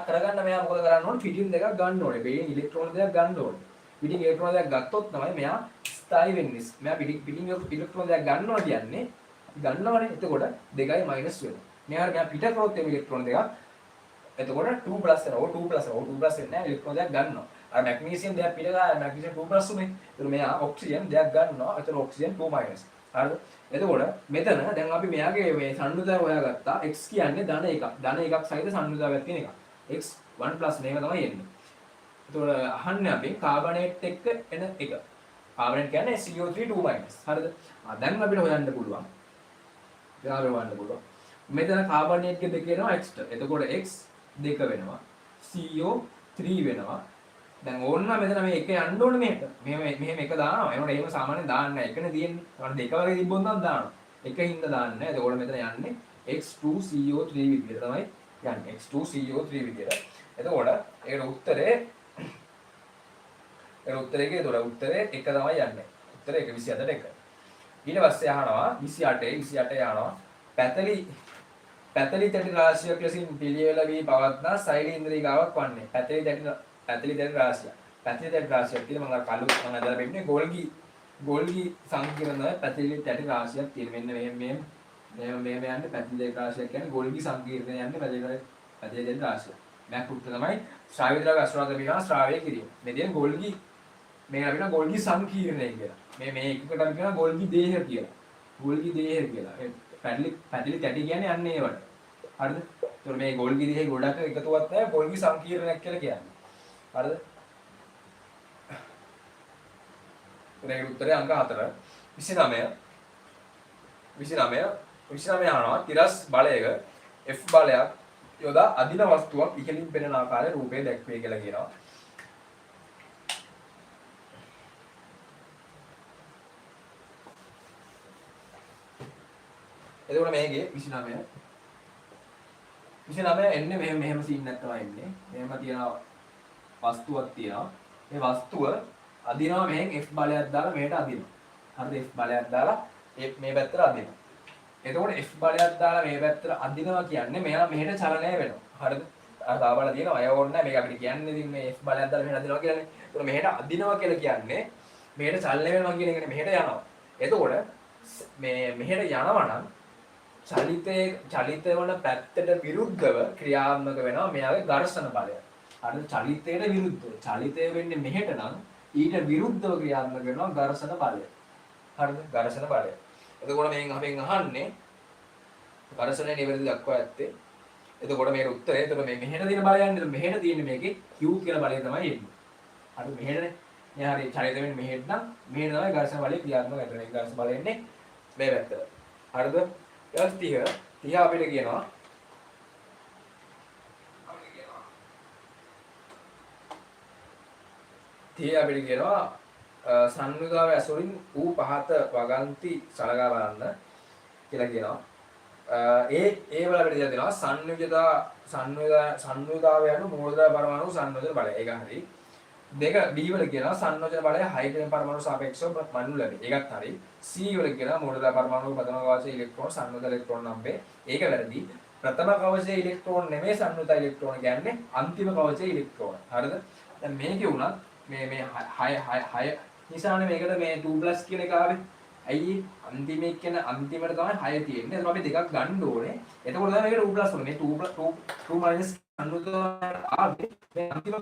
කරගන්න මෙයා මොකද කරන්න ඕනේ පිටින් දෙකක් ගන්න ඕනේ පිටින් ඉලෙක්ට්‍රෝන දෙකක් ගන්න ඕනේ පිටින් ඉලෙක්ට්‍රෝන දෙකක් ගත්තොත් තමයි මෙයා ස්ථායි වෙන්නේ. මෙයා පිටින් ඉලෙක්ට්‍රෝන දෙකක් ගන්නවා කියන්නේ ගන්නවනේ. එතකොට 2යි මයිනස් වෙනවා. මෙයා පිට කරොත් මේ ඉලෙක්ට්‍රෝන දෙකක් එතකොට 2 ප්ලස් වෙනවා. 2 ප්ලස් වෙන්නේ නැහැ ඉලෙක්ට්‍රෝන දෙකක් ගන්නවා. අර මැග්නීසියම් දෙකක් පිට ගාලා මැග්නීසියම් 2 ප්ලස් උනේ. එතකොට මෙයා ඔක්සිජන් දෙකක් ගන්නවා. එතකොට ඔක්සිජන් 2 මයිනස්. හරිද? එතකොට මෙතන දැන් අපි මෙයාගේ මේ සංයුතාවය හොයාගත්තා. x කියන්නේ ධන 1ක්. ධන 1ක් සහිත සංයුතාවයක් තියෙන එක. x 1 ප්ලස් මේක තමයි එන්නේ. එතකොට අහන්නේ අපි කාබනේට් එක්ක එන එක. කාබනේට් කියන්නේ CO3 2-. හරිද? දැන් අපිට හොයන්න පුළුවන්. මෙතන කාබනේට්ගේ දෙක එනවා x ට. එතකොට x 2 වෙනවා. CO 3 වෙනවා. දැන් ඕන්න මෙතන මේ එක යන්න ඕනේ මේක. මෙහෙම එක දානවා. ඒනොට එහෙම සාමාන්‍යයෙන් දාන්නේ නැහැ. එකනේ තියෙන්නේ. ඒකට දෙක වගේ තිබ්බොත් නම් දානවා. එකින්ද දාන්නේ නැහැ. එතකොට මෙතන යන්නේ X2CO3 විදියට තමයි යන්නේ. X2CO3 විදියට. එතකොට ඒකට උත්තරේ උත්තරේ එක තමයි යන්නේ. උත්තරේ 1 27 1. ඊට පස්සේ අහනවා 28 අහනවා පැතලි තැටි රාශියක් ලෙසින් පිළියෙල වී පවත්නා ශෛලීන්ද්‍රිකාවක් වන්නේ. පැතලි තැටි රාශියක්. පැතලි තැටි රාශියක් කියලා මම කළු මම අදලා පෙන්නන්නේ ගෝල්ගි සංකීර්ණ පැතලි තැටි රාශියක් තියෙන. මෙන්න මෙහෙම යන්නේ පැතලි තැටි රාශියක් කියන්නේ ගෝල්ගි සංකීර්ණ යන්නේ පැතලි තැටි රාශිය. මම උත්තර තමයි ශ්‍රාව්‍ය ද්‍රව්‍ය අශ්‍රාවක විහා ශ්‍රාවය කිරීම. මේ තියෙන ගෝල්ගි මේ අපිට ගෝල්ගි සංකීර්ණය කියලා. මේ එකකට අපි කියනවා ගෝල්ගි දේහ කියලා. ගෝල්ගි දේහ කියලා. පැතලි තැටි කියන්නේ යන්නේ ඒවට. හරිද? ඒතකොට මේ ගෝල්ගි දේහේ ගොඩක් එකතුවක් නැහැ ගෝල්ගි සංකීර්ණයක් කියලා කියන්නේ. හරිද? ඒකට උත්තරේ අංක 4. 29 අහනවා තිරස් බලයක F බලයක් යොදා අදින වස්තුවක් ඉහළින් පෙනෙන ආකාරයේ රූපේ දැක්වේ කියලා කියනවා. එතකොට මේකේ 29 එන්නේ මෙහෙම සීන් එකක් තමයි එන්නේ. මෙහෙම තියෙන වස්තුවක් තියෙනවා. මේ වස්තුව අදිනවා මෙහෙන් F බලයක් දාලා මෙහෙට අදිනවා. හරිද? F බලයක් දාලා මේ පැත්තට අදිනවා. එතකොට F බලයක් දාලා මේ පැත්තට අදිනවා කියන්නේ මෙයා මෙහෙට චලනය වෙනවා. හරිද? අර දාබල තියෙනවා. අය ඕනේ නැහැ. මේක අපිට කියන්නේ ඉතින් මේ F බලයක් දාලා මෙහෙට අදිනවා කියලානේ. එතකොට මෙහෙට අදිනවා කියලා කියන්නේ මෙහෙට චලනය වෙනවා කියන එකනේ මෙහෙට යනවා. එතකොට මේ මෙහෙට යනවා නම් චලිත වන පැත්තට විරුද්ධව ක්‍රියාත්මක වෙනවා මෙයාගේ ඝර්ෂණ බලය. හරිද? චලිතයට විරුද්ධව. චලිතය වෙන්නේ මෙහෙට නම් ඊට විරුද්ධව ක්‍රියාත්මක වෙනවා ඝර්ෂණ බලය. හරිද? ඝර්ෂණ බලය. එතකොට මේන් අපෙන් අහන්නේ ඝර්ෂණය නිවැරදි දක්වා ඇත්තේ. එතකොට මේකට උත්තරේ එතකොට මේ මෙහෙට තියෙන බලය යන්නේ මෙහෙට තියෙන්නේ මේකේ Q කියලා බලය තමයි එන්නේ. හරිද? මෙහෙටනේ. මෙයා හරිය චලිත වෙන්නේ මෙහෙට නම් මෙහෙට තමයි ඝර්ෂණ බලය ක්‍රියාත්මක වෙන්නේ. මේ ඝර්ෂණ බලය එන්නේ මේ පැත්තට. හරිද? ඊට 30 අපිට කියනවා සංයුතාවේ ඇසුරින් ඌ පහත වගන්ති සලකා බලන්න කියලා කියනවා. ඒ වල අපිට දෙනවා සංයුතාව යන මූලධාතු පරමාණු සංයෝජන බලය. ඒක හරි. දෙක B වල කියනවා සංයෝජන බලය හයිඩ්‍රජන් පරමාණු සාපේක්ෂව මනු ලැබේ. ඒකත් හරි. C වල කියනවා මූලධාතු පරමාණු ප්‍රථම කවචයේ ඉලෙක්ට්‍රෝන සංයුත ඉලෙක්ට්‍රෝන නම්බේ. ඒක වැරදි. ප්‍රථම කවචයේ ඉලෙක්ට්‍රෝන නෙමෙයි සංයුත ඉලෙක්ට්‍රෝන කියන්නේ අන්තිම කවචයේ ඉලෙක්ට්‍රෝන. හරිද? දැන් මේකේ උනත් මේ 6 නිසානේ මේකට මේ 2+ කියන එක ආවේ. ඇයි අන්තිමේ කියන අන්තිමට තමයි 6 තියෙන්නේ. එතකොට අපි දෙකක් ගන්න ඕනේ. එතකොට තමයි මේකට 2+ වුනේ. මේ 2 සංයුත ආවේ මේ අන්තිම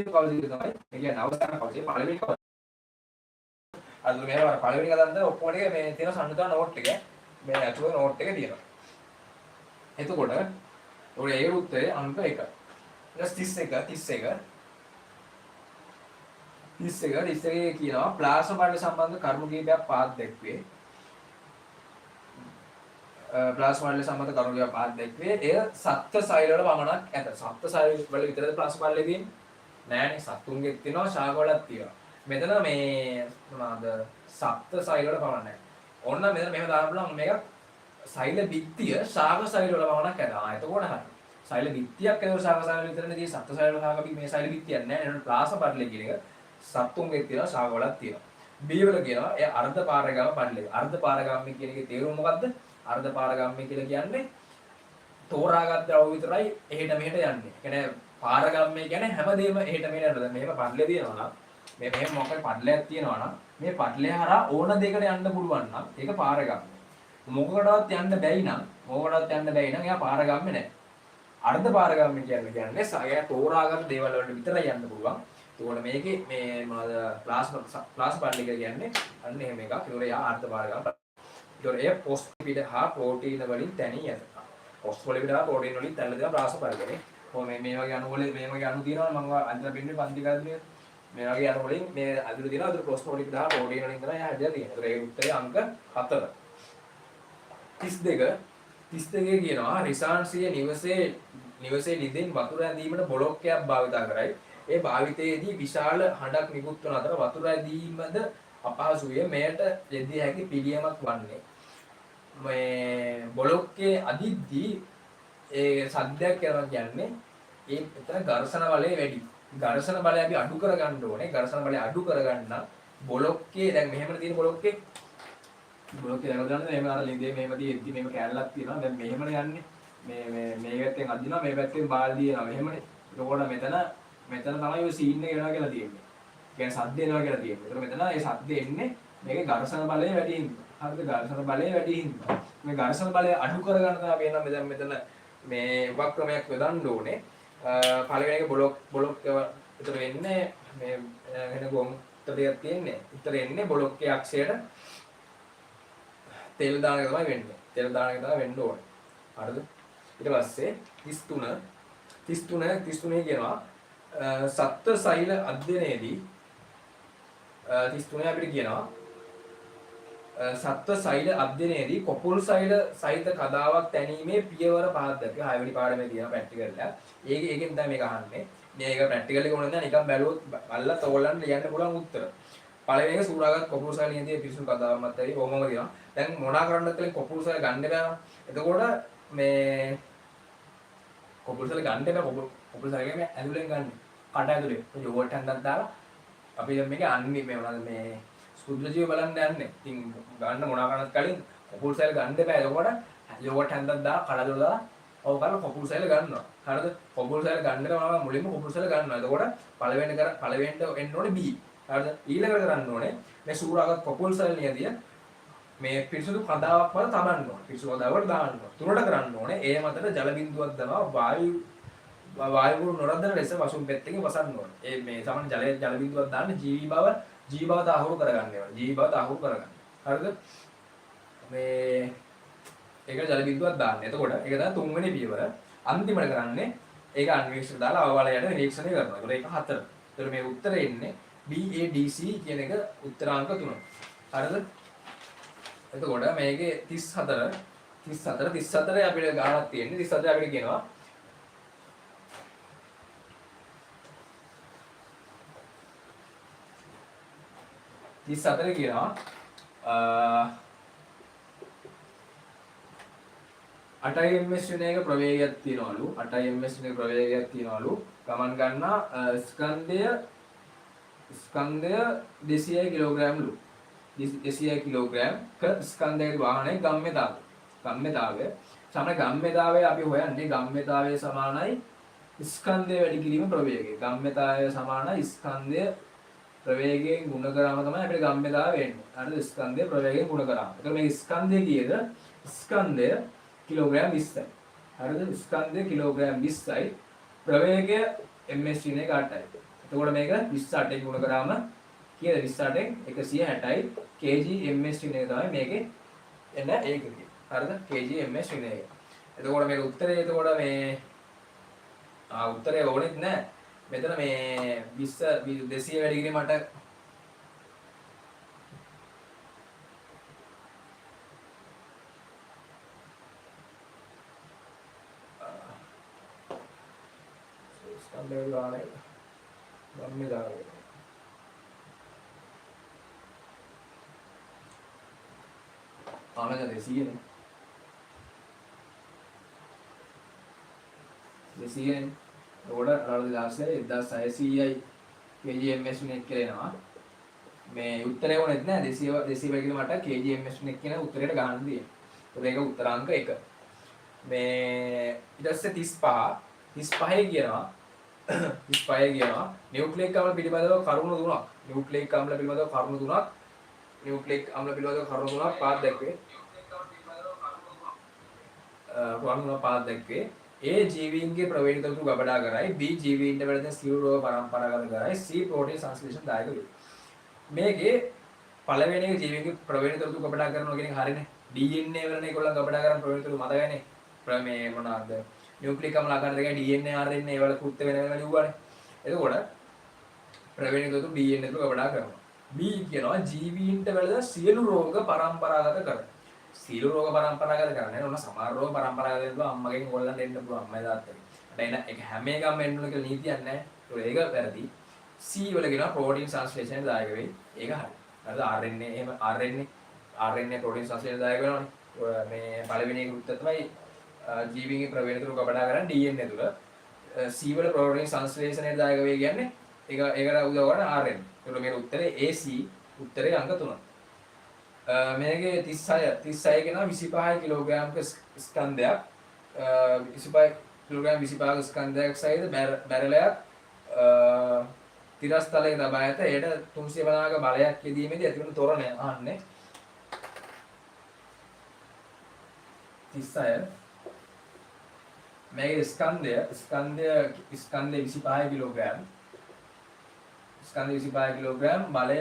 කවචය තමයි. ඒ කියන්නේ අවසාන කවචය පළවෙනි කවචය. අද මේ පළවෙනි කතාන්තර ඔක්කොම ටික මේ තියෙන සංයුත නෝට් එක. මේ ඇතුළේ නෝට් එක තියෙනවා. එතකොට ඒ උත්තරේ අංක 1. ඊට 31 කියනවා ප්ලාස්මා බඩ සම්බන්ධ කරුණු කීපයක් පාත් දැක්වේ. ප්ලාස්මා බඩ සම්බන්ධ කරුණු කීපයක් පාත් දැක්වේ. එය සත්ත්ව සෛල වල පමණක් ඇත. සත්ත්ව සෛල වල විතරද ප්ලාස්මා බඩ තියෙන්නේ? නෑනේ. සත්තුන්ගෙත් තියෙනවා, ශාක වලත් තියෙනවා. මෙතන මේ මොනවාද? සත්ත්ව සෛල වල පමණක් නෑ. ඕන්න මෙතන මෙහෙම දාන්න පුළුවන් මේක සෛල බිත්තිය ශාක සෛල වල පමණක් ඇත. එතකොට හරි. සෛල බිත්තියක් ඒතකොට ශාක සෛල විතරනේ තියෙන්නේ. සත්ත්ව සෛල වල ශාක මේ සෛල බිත්තියක් නෑ. එතකොට ප්ලාස්මා බඩ කියන එක සත්තුන්ගේ තියෙනවා ශාක වලක් තියෙනවා. B වල කියනවා ඒ අර්ධ පාරගාම පඩලේ. අර්ධ පාරගාමී කියන එකේ තේරුම මොකද්ද? අර්ධ පාරගාමී කියලා කියන්නේ තෝරාගත් ද්‍රව්‍ය විතරයි එහෙට මෙහෙට යන්නේ. ඒ කියන්නේ පාරගාමී කියන්නේ හැමදේම එහෙට මෙහෙට යනවා. දැන් මෙහෙම පඩලේ තියෙනවා නම් මේ මෙහෙම මොකක්ද පඩලයක් තියෙනවා නම් මේ පඩලය හරහා ඕන දෙයකට යන්න පුළුවන් නම් ඒක පාරගාමී. මොකකටවත් යන්න බැයි නම් එයා පාරගාමී නැහැ. අර්ධ පාරගාමී කියන්නේ සාය තෝරාගත් දේවල් වලට විතරයි යන්න පුළුවන්. ඒකෝන මේකේ මේ මොනවද ප්ලාස්මා බඩල කියන්නේ අන්න එහෙම එකක්. ඒකෝර යා අර්ධ පාරගාමී. ඒකෝර ඒ ෆොස්ෆේට් හා ප්‍රෝටීන වලින් තැනී ඇත. ෆොස්ෆෝලිපිඩ් හා ප්‍රෝටීන වලින් තැනලා තියෙන ප්ලාස්මා බඩලනේ. කොහොම මේ වගේ අණු වල මේ වගේ අණු තියෙනවා මම අන්තිම බින්නේ පන්ති ගානේ මේ වගේ අණු වලින් මේ අඳුර තියෙනවා අඳුර ෆොස්ෆෝලිපිඩ් හා ප්‍රෝටීන වලින් තමයි හැදලා තියෙන්නේ. ඒකෝර ඒ උත්තරේ අංක 4. 32 කියනවා රිසාන්සිය නිවසේ ලිඳින් වතුර ඇඳීමට බ්ලොක්කයක් භාවිත කරයි. ඒ භාවිතයේදී විශාල හඬක් නිකුත් වන අතර වතුර ඇදීමද අපහසුය. මෙයට යෙදිය හැකි පිළියමක් වන්නේ මේ බොලොක්කේ අදිද්දී ඒ සද්දයක් කරනවා කියන්නේ ඒ එතන ඝර්ෂණ බලය වැඩි. ඝර්ෂණ බලය අපි අඩු කරගන්න ඕනේ. ඝර්ෂණ බලය අඩු කරගන්න බොලොක්කේ දැන් මෙහෙම තියෙන බොලොක්කේ දැන් ගන්න එහෙම අර ලිඳේ මෙහෙම තියෙද්දි මෙහෙම කැල්ලක් තියෙනවා. දැන් මෙහෙමනේ යන්නේ. මේ පැත්තෙන් අදිනවා මේ පැත්තෙන් බාල්දිය එනවා. මෙහෙමනේ. එතකොට මෙතන තමයි ඔය සීන් එක එනවා කියලා තියෙන්නේ. කියන්නේ සද්ද එනවා කියලා තියෙන්නේ. ඒතර මෙතන ඒ සද්ද එන්නේ මේකේ ඝර්ෂණ බලය වැඩි හින්දා. හරිද? ඝර්ෂණ බලය වැඩි හින්දා. මේ ඝර්ෂණ බලය අඩු කරගන්න තමයි අපි එනවා දැන් මෙතන මේ උපක්‍රමයක් යොදන්න ඕනේ. පළවෙනි එක බොලොක් විතර වෙන්නේ මේ වෙන ගොම් උත්තරයක් තියෙන්නේ. උත්තර එන්නේ බොලොක්කේ අක්ෂයට තෙල් දාන එක තමයි වෙන්නේ. තෙල් දාන එක තමයි වෙන්න ඕනේ. හරිද? ඊට පස්සේ 33 කියනවා සත්ත්ව සෛල අධ්‍යයනයේදී 33 අපිට කියනවා සත්ත්ව සෛල අධ්‍යයනයේදී කොපුල් සෛල සහිත කදාවක් තැනීමේ පියවර පහක් දක්වනවා. 6 වෙනි පාඩමේ තියෙන ප්‍රැක්ටිකල් එක. ඒකෙන් තමයි මේක අහන්නේ. මේක ප්‍රැක්ටිකල් එක ඕනේ නැහැ නිකන් බැලුවොත් අල්ලත් ඕගොල්ලන්ට ලියන්න පුළුවන් උත්තර. පළවෙනි එක සූරාගත් කොපුල් සෛලයේදී පිරිසුදු කදාවක් මත ඇති කොහොමද කියනවා. දැන් මොනා කරන්නද කියලා කොපුල් සෛල ගන්න බෑ. එතකොට මේ කොපුල් සෛල ගන්න බෑ. කොපුල් සෛල කියන්නේ ඇතුලෙන් ගන්න. කට ඇතුලේ. යෝගට් හන්දක් දාලා අපි දැන් මේක අන්නේ මේ මොනවද මේ සුද්ධජීව බලන්න යන්නේ. ඉතින් ගන්න මොනවා කරන්නත් කලින් කොපුල් සෛල ගන්න බෑ. එතකොට යෝගට් හන්දක් දාලා කට ඇතුලේ දාලා ඔව් කරලා කොපුල් සෛල ගන්නවා. හරිද? කොපුල් සෛල ගන්න කරනවා මුලින්ම කොපුල් සෛල ගන්නවා. එතකොට පළවෙනිට එන්න ඕනේ B. හරිද? ඊළඟට කරන්න ඕනේ මේ සූරාගත් කොපුල් සෛල නියදිය මේ පිරිසුදු කඳාවක් වල තබන්න ඕනේ. පිරිසුදු කඳාවකට දාන්න ඕනේ. තුනට කරන්න ඕනේ. ඒ මතට ජල බිඳුවක් දමා වායු නොරදන ලෙස වසුන් පෙත්තකින් වසන්න ඕනේ. ඒ මේ සමන ජල බිඳුවක් දාන්න ජීවි බව තාහුරු කරගන්න ඕනේ. ජීවි බව තාහුරු කරගන්න. හරිද? මේ ඒක ජල බිඳුවක් දාන්න. එතකොට ඒක තමයි තුන්වෙනි පියවර. අන්තිමට කරන්නේ ඒක අන්වීක්ෂණ දාලා අවවාලයට නිරීක්ෂණය කරනවා. ඒකට ඒක 4. ඒතර මේ උත්තරේ එන්නේ BADC කියන එක උත්තරාංක 3. හරිද? එතකොට මේකේ 34 අපිට ගානක් තියෙන්නේ. 34 අපිට කියනවා අටයි ms විනයක ප්‍රවේගයක් තියනවලු. 8යි ms විනයක ප්‍රවේගයක් තියනවලු. ගමන් ගන්නා ස්කන්ධය 200 කිලෝග්‍රෑම්ලු. 200 කිලෝග්‍රෑම්ක ස්කන්ධයක වාහනයේ ගම්ම්‍යතාවය සමාන ගම්ම්‍යතාවය අපි හොයන්නේ ගම්ම්‍යතාවය සමානයි ස්කන්ධය වැඩි කිරීම ප්‍රවේගය. ගම්ම්‍යතාවය සමානයි ස්කන්ධය ප්‍රවේගයෙන් ගුණ කරාම තමයි අපිට ගම්ම්‍යතාවය එන්නේ. හරිද? ස්කන්ධය ප්‍රවේගයෙන් ගුණ කරාම. ඒතකොට මේ ස්කන්ධය කීයද? ස්කන්ධය කිලෝග්‍රෑම් 20යි. හරිද? ස්කන්ධය කිලෝග්‍රෑම් 20යි. ප්‍රවේගය ms විනයක 8යි. එතකොට මේක 28 ගුණ කරාම කීයද? 28න් 160යි. kg ms විනය තමයි මේකේ එන ඒකකය. හරිද? kg ms විනය. එතකොට මේක උත්තරේ එතකොට මේ උත්තරේ ඕනෙත් නැහැ. මෙතන මේ 20 200 වැඩි කිරීමට ස්කන්ධය ගානේ ගම්මේ දාගෙන ආනක 200 නේ 200 ඕඩර් අරලද 1600යි kgms විනයක් කියලා එනවා. මේ උත්තරේ ඕනෙත් නෑ 200 වැඩි කිරීමට kgms විනයක් කියන උත්තරේට ගන්න දෙන්නේ. ඒක උත්තරාංක 1. මේ ඊට පස්සේ 35 කියනවා නියුක්ලියික් අම්ල පිළිබඳව කරුණු තුනක්. නියුක්ලියික් අම්ල පිළිබඳව කරුණු තුනක් පාඩ දැක්වේ. පාඩ දැක්වේ. A ජීවීන්ගේ ප්‍රවේණිතතු ගබඩා කරයි. B ජීවීන්ට වැඩෙන සියලු රෝග පරම්පරාගත කරයි. C ප්‍රෝටීන් සංශ්ලේෂණ දායක වේ. මේකේ පළවෙනි එක ජීවීන්ගේ ප්‍රවේණිතතු ගබඩා කරනවා කියන එක හරිනේ. DNA වලනේ ඒගොල්ලන් ගබඩා කරන ප්‍රවේණිතතු මතකයිනේ. මේ මොනවාද? නියුක්ලියික් අම්ල ආකාර දෙකයි DNA RNA වල කෘත්‍ය වෙන වෙනම ලිව්වානේ. එතකොට ප්‍රවේණිතතු DNA තුල ගබඩා කරනවා. B කියනවා ජීවීන්ට වැඩෙන සියලු රෝග පරම්පරාගත කරයි. සියලු රෝග පරම්පරාගත කරන්නේ ඕන සමහර රෝග පරම්පරාගත වෙනවා අම්මගෙන් ඕගොල්ලන්ට එන්න පුළුවන් අම්මයි තාත්තගෙන්. දැන් ඒක හැම එකම එන්න ඕන කියලා නීතියක් නැහැ. ඒක වැරදි. C වල කියනවා protein translation එක දායක වෙයි. ඒක හරි. හරිද? RNA එහෙම RNA protein translation දායක වෙනවනේ. මේ පළවෙනි එක උත්තර තමයි ජීවීන්ගේ ප්‍රවේණ තුරු ගබඩා කරන DNA තුල C වල protein translation එක දායක වෙයි කියන්නේ ඒකට උදව් කරන RNA. ඒකට මේ උත්තරේ AC උත්තරේ අංක 3. මේකේ 36 කෙනා 25 කිලෝග්‍රෑම්ක ස්කන්ධයක් 25 කිලෝග්‍රෑම් 25ක ස්කන්ධයක් සහිත බැරලයක් තිරස්තලයේ තබා ඇත. එයට 350ක බලයක් යෙදීමේදී ඇතිවන තොරණය අහන්නේ 36 මේකේ ස්කන්ධය 25 කිලෝග්‍රෑම් ස්කන්ධ 25 කිලෝග්‍රෑම් බලය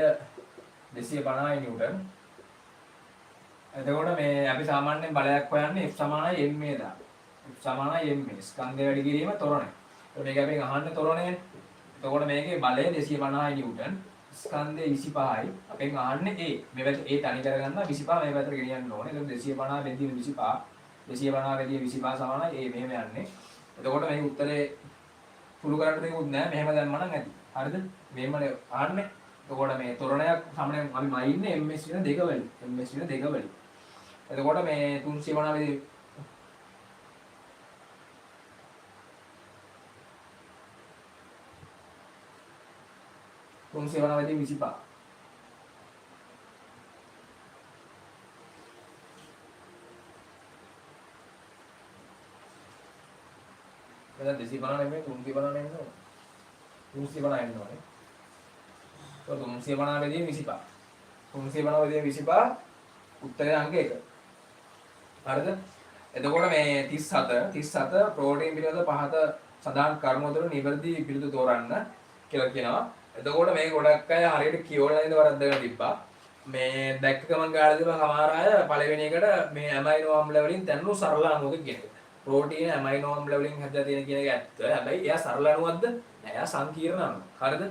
250 නිව්ටන්. එතකොට මේ අපි සාමාන්‍යයෙන් බලයක් හොයන්නේ F සමානයි ma දා. F සමානයි ma ස්කන්ධය වැඩි කිරීම තොරණය. ඒත් මේක අපි අහන්නේ තොරණයනේ. එතකොට මේකේ බලය 250 නිව්ටන් ස්කන්ධය 25යි. අපෙන් අහන්නේ A. මේ පැත්ත A තනි කරගන්න 25 මේ පැත්තට ගෙනියන්න ඕනේ. ඒක 250 බෙදීම 25 250 බෙදීම 25 සමානයි A මෙහෙම යන්නේ. එතකොට මේක උත්තරේ පුළු කරන්න දෙයක් නැහැ. මෙහෙම දැම්මම නම් ඇති. හරිද? මෙහෙමනේ අහන්නේ. එතකොට මේ තොරණයක් සාමාන්‍යයෙන් අපි මයින්නේ ms වෙන දෙක වලින්. ms වෙන දෙක වලින්. එතකොට මේ 350 වෙදී 350 වෙදී 25. එතන 250 නෙමෙයි 350 නෙමෙයි. 350 එන්න ඕනේ. તો 350 වෙදී 25. 350 වෙදී 25 උත්තරේ අංක 1. හරිද? එතකොට මේ 37 ප්‍රෝටීන් පිළිබඳ පහත සඳහන් කරුණු වල නිවැරදි පිළිතුරු තෝරන්න කියලා කියනවා. එතකොට මේ ගොඩක් අය හරියට කියවලා ඉඳ වරද්දගෙන තිබ්බා. මේ දැක්ක ගමන් ගාලා තිබ්බා සමහර අය පළවෙනි එකට මේ ඇමයිනෝ අම්ල වලින් තැන්නු සරල අණුවක කියන එක. ප්‍රෝටීන ඇමයිනෝ අම්ල වලින් හැදලා තියෙන කියන එක ඇත්ත. හැබැයි එයා සරල අණුවක්ද? නෑ එයා සංකීර්ණ අණුවක්. හරිද?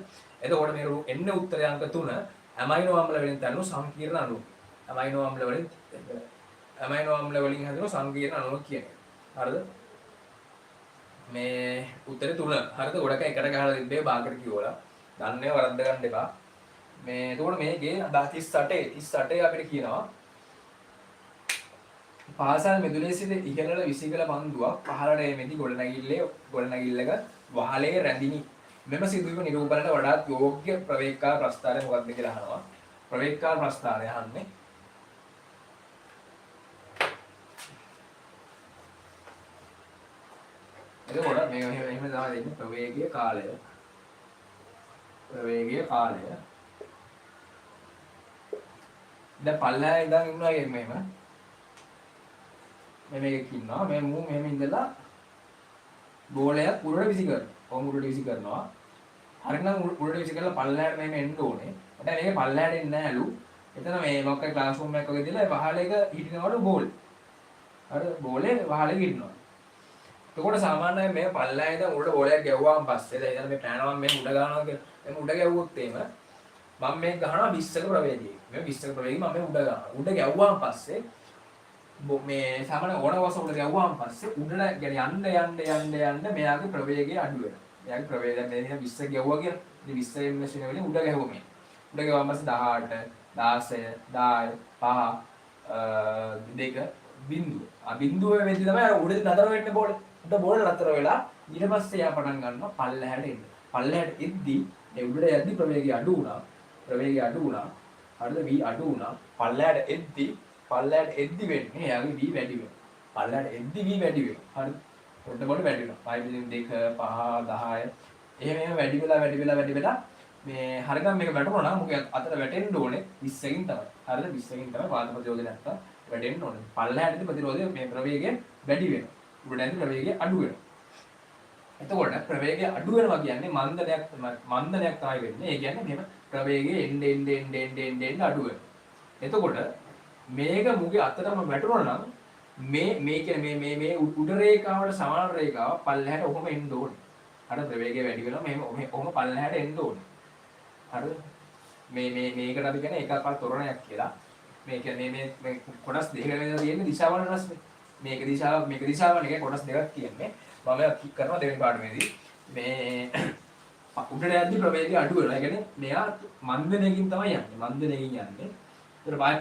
එතකොට මේ එන්නේ උත්තරය අංක 3 ඇමයිනෝ අම්ල වලින් තැන්නු සංකීර්ණ අණුව. ඇමයිනෝ අම්ල වලින් හැදෙන සංකීර්ණ අණුවක් කියන එක. හරිද? මේ උත්තරේ 3. හරිද? ගොඩක් එකට ගහලා තිබ්බේ බාකට කියවලා. දන්නේ වරද්ද ගන්න එපා. මේ එතකොට මේකේ 38 අපිට කියනවා පාසල් මෙදුලේ සිට ඉහළට විසිකල පන්දුවක් පහළට එමෙති ගොඩනැගිල්ලක වහලේ රැඳිනි. මෙම සිදුවීම නිරූපණයට වඩාත් යෝග්‍ය ප්‍රවේගකාර ප්‍රස්ථාරය මොකක්ද කියලා අහනවා. ප්‍රවේගකාර ප්‍රස්ථාරය අහන්නේ එතකොට මේක එහෙම තමයි දෙන්නේ ප්‍රවේගීය කාලය. ප්‍රවේගීය කාලය. දැන් පල්ලෙහා ඉඳන් ඉන්නවා කියන්නේ මෙහෙම. මේක ඉන්නවා. මේ මූ මෙහෙම ඉඳලා බෝලයක් උඩට විසි කරනවා. කොහොම උඩට විසි කරනවා. හරිනම් උඩට විසි කරලා පල්ලෙහාට මෙහෙම එන්න ඕනේ. දැන් මේක පල්ලෙහාට එන්නේ නැහැලු. එතන මේ මොකක්ද ක්ලාස් රූම් එකක් වගේ දිලා වහලේක හිටිනවලු බෝල්. හරි බෝලේ වහලේ හිටිනවා. එතකොට සාමාන්‍යයෙන් මේ පල්ලෙහා ඉඳන් උඩට බෝලයක් ගැව්වාම පස්සේ දැන් ඉතින් මේ පැනනවා මේ උඩ ගන්නවා කියලා. එම් උඩ ගැව්වොත් එහෙම මම මේක ගහනවා 20ක ප්‍රවේගයකින්. මේ 20ක ප්‍රවේගයෙන් මම මේ උඩ ගන්නවා. උඩ ගැව්වාම පස්සේ මේ සාමාන්‍ය ඕනවස උඩ ගැව්වාම පස්සේ උඩට යන්න මෙයාගේ ප්‍රවේගය අඩු වෙනවා. මෙයාගේ ප්‍රවේගය දැන් මේ 20 ගැව්වා කියලා. ඉතින් 20 ms වෙන වෙලේ උඩ ගැහුවා මේ. උඩ ගැව්වාම පස්සේ 18 16 10 5 2 බිඳුව. බිඳුව වෙද්දි තමයි අර උඩ නතර වෙන්නේ බෝලේ. උඩ බෝල නතර වෙලා ඊට පස්සේ යා පටන් ගන්නවා පල්ලෙහාට එන්න. පල්ලෙහාට එද්දි ඒ උඩට යද්දි ප්‍රවේගය අඩු වුණා. හරිද? v අඩු වුණා. පල්ලෙහාට එද්දි වෙන්නේ එයාගේ v වැඩි වෙනවා. පල්ලෙහාට එද්දි v වැඩි වෙනවා. හරිද? පොඩ වැඩි වෙනවා. 5 2 5 10 එහෙම වැඩි වෙලා මේ හරියටම මේක වැටුණා නම් මොකද අතට වැටෙන්න ඕනේ 20කින් තමයි. හරිද? 20කින් තමයි පාද ප්‍රතිරෝධය නැත්තම් වැඩෙන්න ඕනේ. පල්ලෙහාට ඉඳි ප්‍රතිරෝධය මේ ප්‍රවේගය වැඩි වෙනවා. උඩට යද්දි ප්‍රවේගය අඩු වෙනවා. එතකොට ප්‍රවේගය අඩු වෙනවා කියන්නේ මන්දනයක් තමයි වෙන්නේ. ඒ කියන්නේ මෙහෙම ප්‍රවේගය එන්න අඩු වෙනවා. එතකොට මේක මුගේ අතටම වැටුණා නම් මේ කියන්නේ මේ උඩ රේඛාවට සමාන රේඛාව පල්ලෙහාට ඔහොම එන්න ඕනේ. අර ප්‍රවේගය වැඩි වෙනවා මෙහෙම ඔහොම පල්ලෙහාට එන්න ඕනේ. හරිද? මේකට අපි කියන්නේ ඒකාකාර තොරණයක් කියලා. මේ කියන්නේ මේ කොටස් දෙකකට තියෙන දිශාවල රසනේ. මේක දිශාව මේක කොටස් දෙකක් කියන්නේ. මම කික් කරනවා දෙවෙනි පාඩමේදී මේ උඩට යද්දි ප්‍රවේගය අඩු වෙනවා. ඒ කියන්නේ මෙයා මන්දණයකින් තමයි යන්නේ. මන්දණයකින් යන්නේ. ඒතර පාය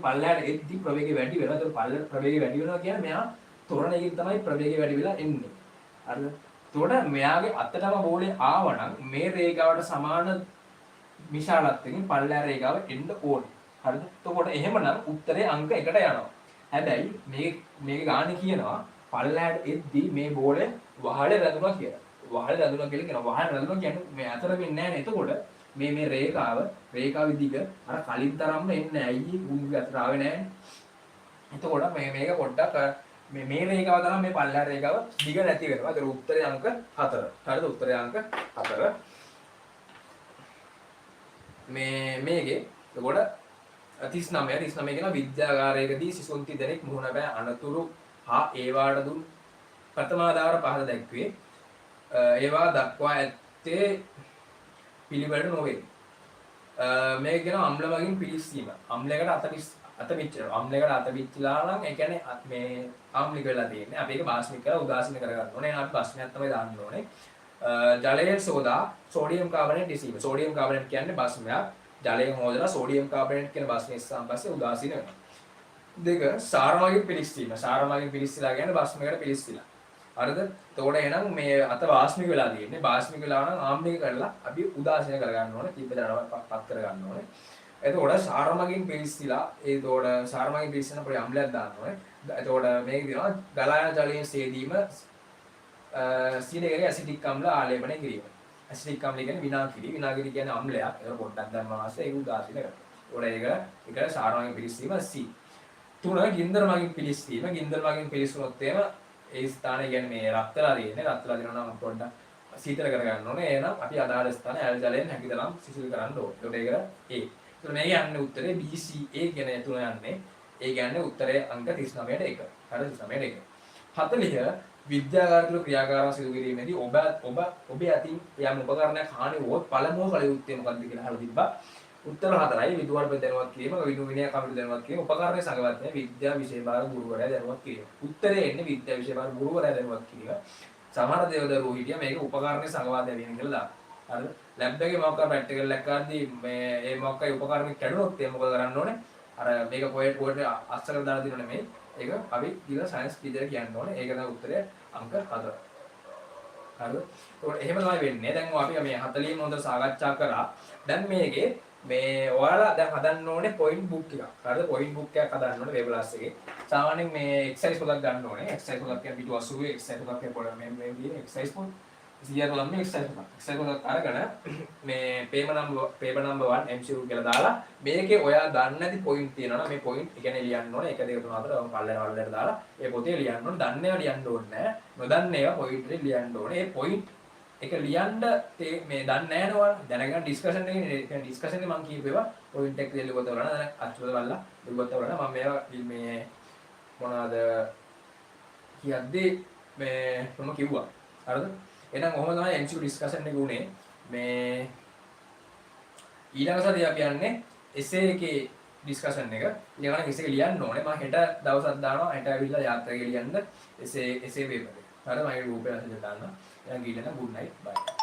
පල්ලයට එද්දි ප්‍රවේගය වැඩි වෙනවා. ඒතර ප්‍රවේගය වැඩි වෙනවා කියන්නේ මෙයා තොරණයකින් තමයි ප්‍රවේගය වැඩි වෙලා එන්නේ. හරිද? එතකොට මෙයාගේ අතටම බෝලේ ආවනම් මේ රේඛාවට සමාන විශාලත්වයෙන් පල්ලෑ රේඛාව එන්න ඕනේ. හරිද? එතකොට එහෙමනම් උත්තරේ අංක 1ට යනවා. හැබැයි මේක ගානේ කියනවා පල්ලෑට එද්දි මේ බෝලේ වහලේ රැඳුණා කියලා. වහලේ රැඳුණා කියලා කියනවා. වහලේ රැඳුණා කියන්නේ මේ අතර වෙන්නේ නැහැ නේ. එතකොට මේ රේඛාවේ දිග අර කලින් තරම්ම එන්නේ නැහැ. අයියේ උන්ගේ අතර ආවේ නැහැ. එතකොට මේක පොඩ්ඩක් මේ රේඛාව තරම් මේ පල්ලෑ රේඛාව දිග නැති වෙනවා. ඒතර උත්තරේ අංක 4. හරිද? උත්තරේ අංක 4. මේකේ එතකොට 39 කියන විද්‍යාගාරයකදී සිසුන් දෙනෙක් මුහුණ පෑ අනතුරු හා ඒවාට දුන් ප්‍රථමාධාර පහළ දැක්වේ. ඒවා දක්වා ඇත්තේ පිළිවෙලට නොවේ. මේක කියන අම්ල වලින් පිළිස්සීම. අම්ලයකට අත පිච්චිලා නම් ඒ කියන්නේ මේ ආම්ලික වෙලා තියෙන්නේ. අපි ඒක බාස්මික කරලා උදාසීන කරගන්න ඕනේ. එහෙනම් අපි බස්මයක් තමයි දාන්න ඕනේ. ජලයේ සෝදා සෝඩියම් කාබනේට් ඉසීම. සෝඩියම් කාබනේට් කියන්නේ බස්මයක්. ජලයෙන් හොදලා සෝඩියම් කාබනේට් කියන බස්මය ඉස්සන් පස්සේ උදාසීන වෙනවා. දෙක සාරමගින් පිළිස්සීම. සාරමගින් පිළිස්සලා කියන්නේ බස්මයකට පිළිස්සලා. හරිද? එතකොට එහෙනම් මේ අත වාස්මික වෙලා තියෙන්නේ. වාස්මික වෙලා නම් ආම්ලික කරලා අපි උදාසීන කරගන්න ඕනේ. කීප දරවපත් කරගන්න ඕනේ. එතකොට සාරමගින් පිළිස්සලා ඒතකොට සාරමගින් පිළිස්සන පොඩි අම්ලයක් දාන්න ඕනේ. එතකොට මේක දිනවා ගලා යන ජලයෙන් සේදීම සීනේකේ ඇසිටික් අම්ල ආලේපනය කිරීම. ඇසිටික් අම්ල කියන්නේ විනාගිරි. විනාගිරි කියන්නේ අම්ලයක්. ඒක පොඩ්ඩක් දැම්මම පස්සේ ඒක උදාසීන කරනවා. ඒකට ඒක සාරමගින් පිළිස්සීම C. 3 ගින්දර මගින් පිළිස්සීම. ගින්දර මගින් පිළිස්සුනොත් එහෙම ඒ ස්ථානය කියන්නේ මේ රත් වෙලා තියෙන්නේ. රත් වෙලා දිනවා නම් පොඩ්ඩක් සීතල කරගන්න ඕනේ. එහෙනම් අපි අදාළ ස්ථානය ඇල් ජලයෙන් හැකිතරම් සිසිල් කරන්න ඕනේ. ඒකට A. ඒතර මේ යන්නේ උත්තරේ BCA කියන තුන යන්නේ. ඒ කියන්නේ උත්තරේ අංක 39ට 1. හරි 39ට 1. 40 විද්‍යාගාර තුළ ක්‍රියාකාරව සිදු කිරීමේදී ඔබ යටින් යම් උපකරණයක් හානි වුවොත් පළමුව කළ යුත්තේ මොකක්ද කියලා අහලා තිබ්බා. උත්තර 4යි විදුහල්පති දැනුවත් කිරීම, විනය කමිටු දැනුවත් කිරීම, උපකරණ සංගවත්නය, විද්‍යා විෂය භාර ගුරුවරයා දැනුවත් කිරීම. උත්තරේ එන්නේ විද්‍යා විෂය භාර ගුරුවරයා දැනුවත් කිරීම. සමහර දේවදරුවෝ හිටියා මේක උපකරණ සංගවාදය වෙන කියලා දාන්න. හරිද? ලැබ් එකේ මොකක් ප්‍රැක්ටිකල් එකක් කරද්දී මේ මොකක්යි උපකරණ කැඩුනොත් ඒ මොකද කරන්න ඕනේ? අර මේක පොයට අස්සකට දාලා දිනන නෙමෙයි. ඒක අපි කියලා සයන්ස් ටීචර් කියන්න ඕනේ. ඒක තමයි උත්තරය අංක 4. හරිද? ඒකට එහෙම තමයි වෙන්නේ. දැන් අපි මේ 40 හොඳට සාකච්ඡා කරා. දැන් මේකේ මේ ඔයාලා දැන් හදන්න ඕනේ පොයින්ට් බුක් එකක්. හරිද? පොයින්ට් බුක් එකක් හදන්න ඕනේ වේබ්ලාස් එකේ. සාමාන්‍යයෙන් මේ එක්සර්සයිස් පොතක් ගන්න ඕනේ. එක්සර්සයිස් පොතක් කියන්නේ පිටු 80 එක්සර්සයිස් පොතක් කියන්නේ පොඩ මේ තියෙන එක්සර්සයිස් පොත 100 ගලම් මේ එක්සර්සයිස් පොතක්. එක්සර්සයිස් පොතක් අරගෙන මේ පේපර් නම්බර් 1 MCQ කියලා දාලා මේකේ ඔයා දන්නේ නැති පොයින්ට් තියෙනවා නම් මේ පොයින්ට් කියන්නේ ලියන්න ඕනේ. 1 2 3 4 පල්ලෙහාට දාලා ඒ පොතේ ලියන්න ඕනේ. දන්නේ ඒවා ලියන්න ඕනේ නැහැ. නොදන්නේ ඒවා පොයින්ට් එකේ ලියන්න ඕනේ. ඒ පොයින්ට් එක ලියන්න මේ දන්නේ නැහැ නෝවා දැනගන්න ඩිස්කෂන් එකේ ඩිස්කෂන් එකේ මම කියපේවා පොයින්ට් එක දෙල්ල ගොත වලන දැන් අච්චුත බලලා දුගොත වලන මම මේවා මේ මොනවාද කියද්දී මේ මම කිව්වා හරිද එහෙනම් කොහොමද තමයි MCQ ඩිස්කෂන් එක උනේ මේ ඊළඟ සතියේ අපි යන්නේ essay එකේ ඩිස්කෂන් එක ඊළඟට essay එක ලියන්න ඕනේ මම හෙට දවසක් දානවා හෙට ඇවිල්ලා යාත්‍රාවේ ලියන්න essay paper එක හරිද මම ඒක ගෲප් එකේ දාන්න. Yang gila kan good night, bye.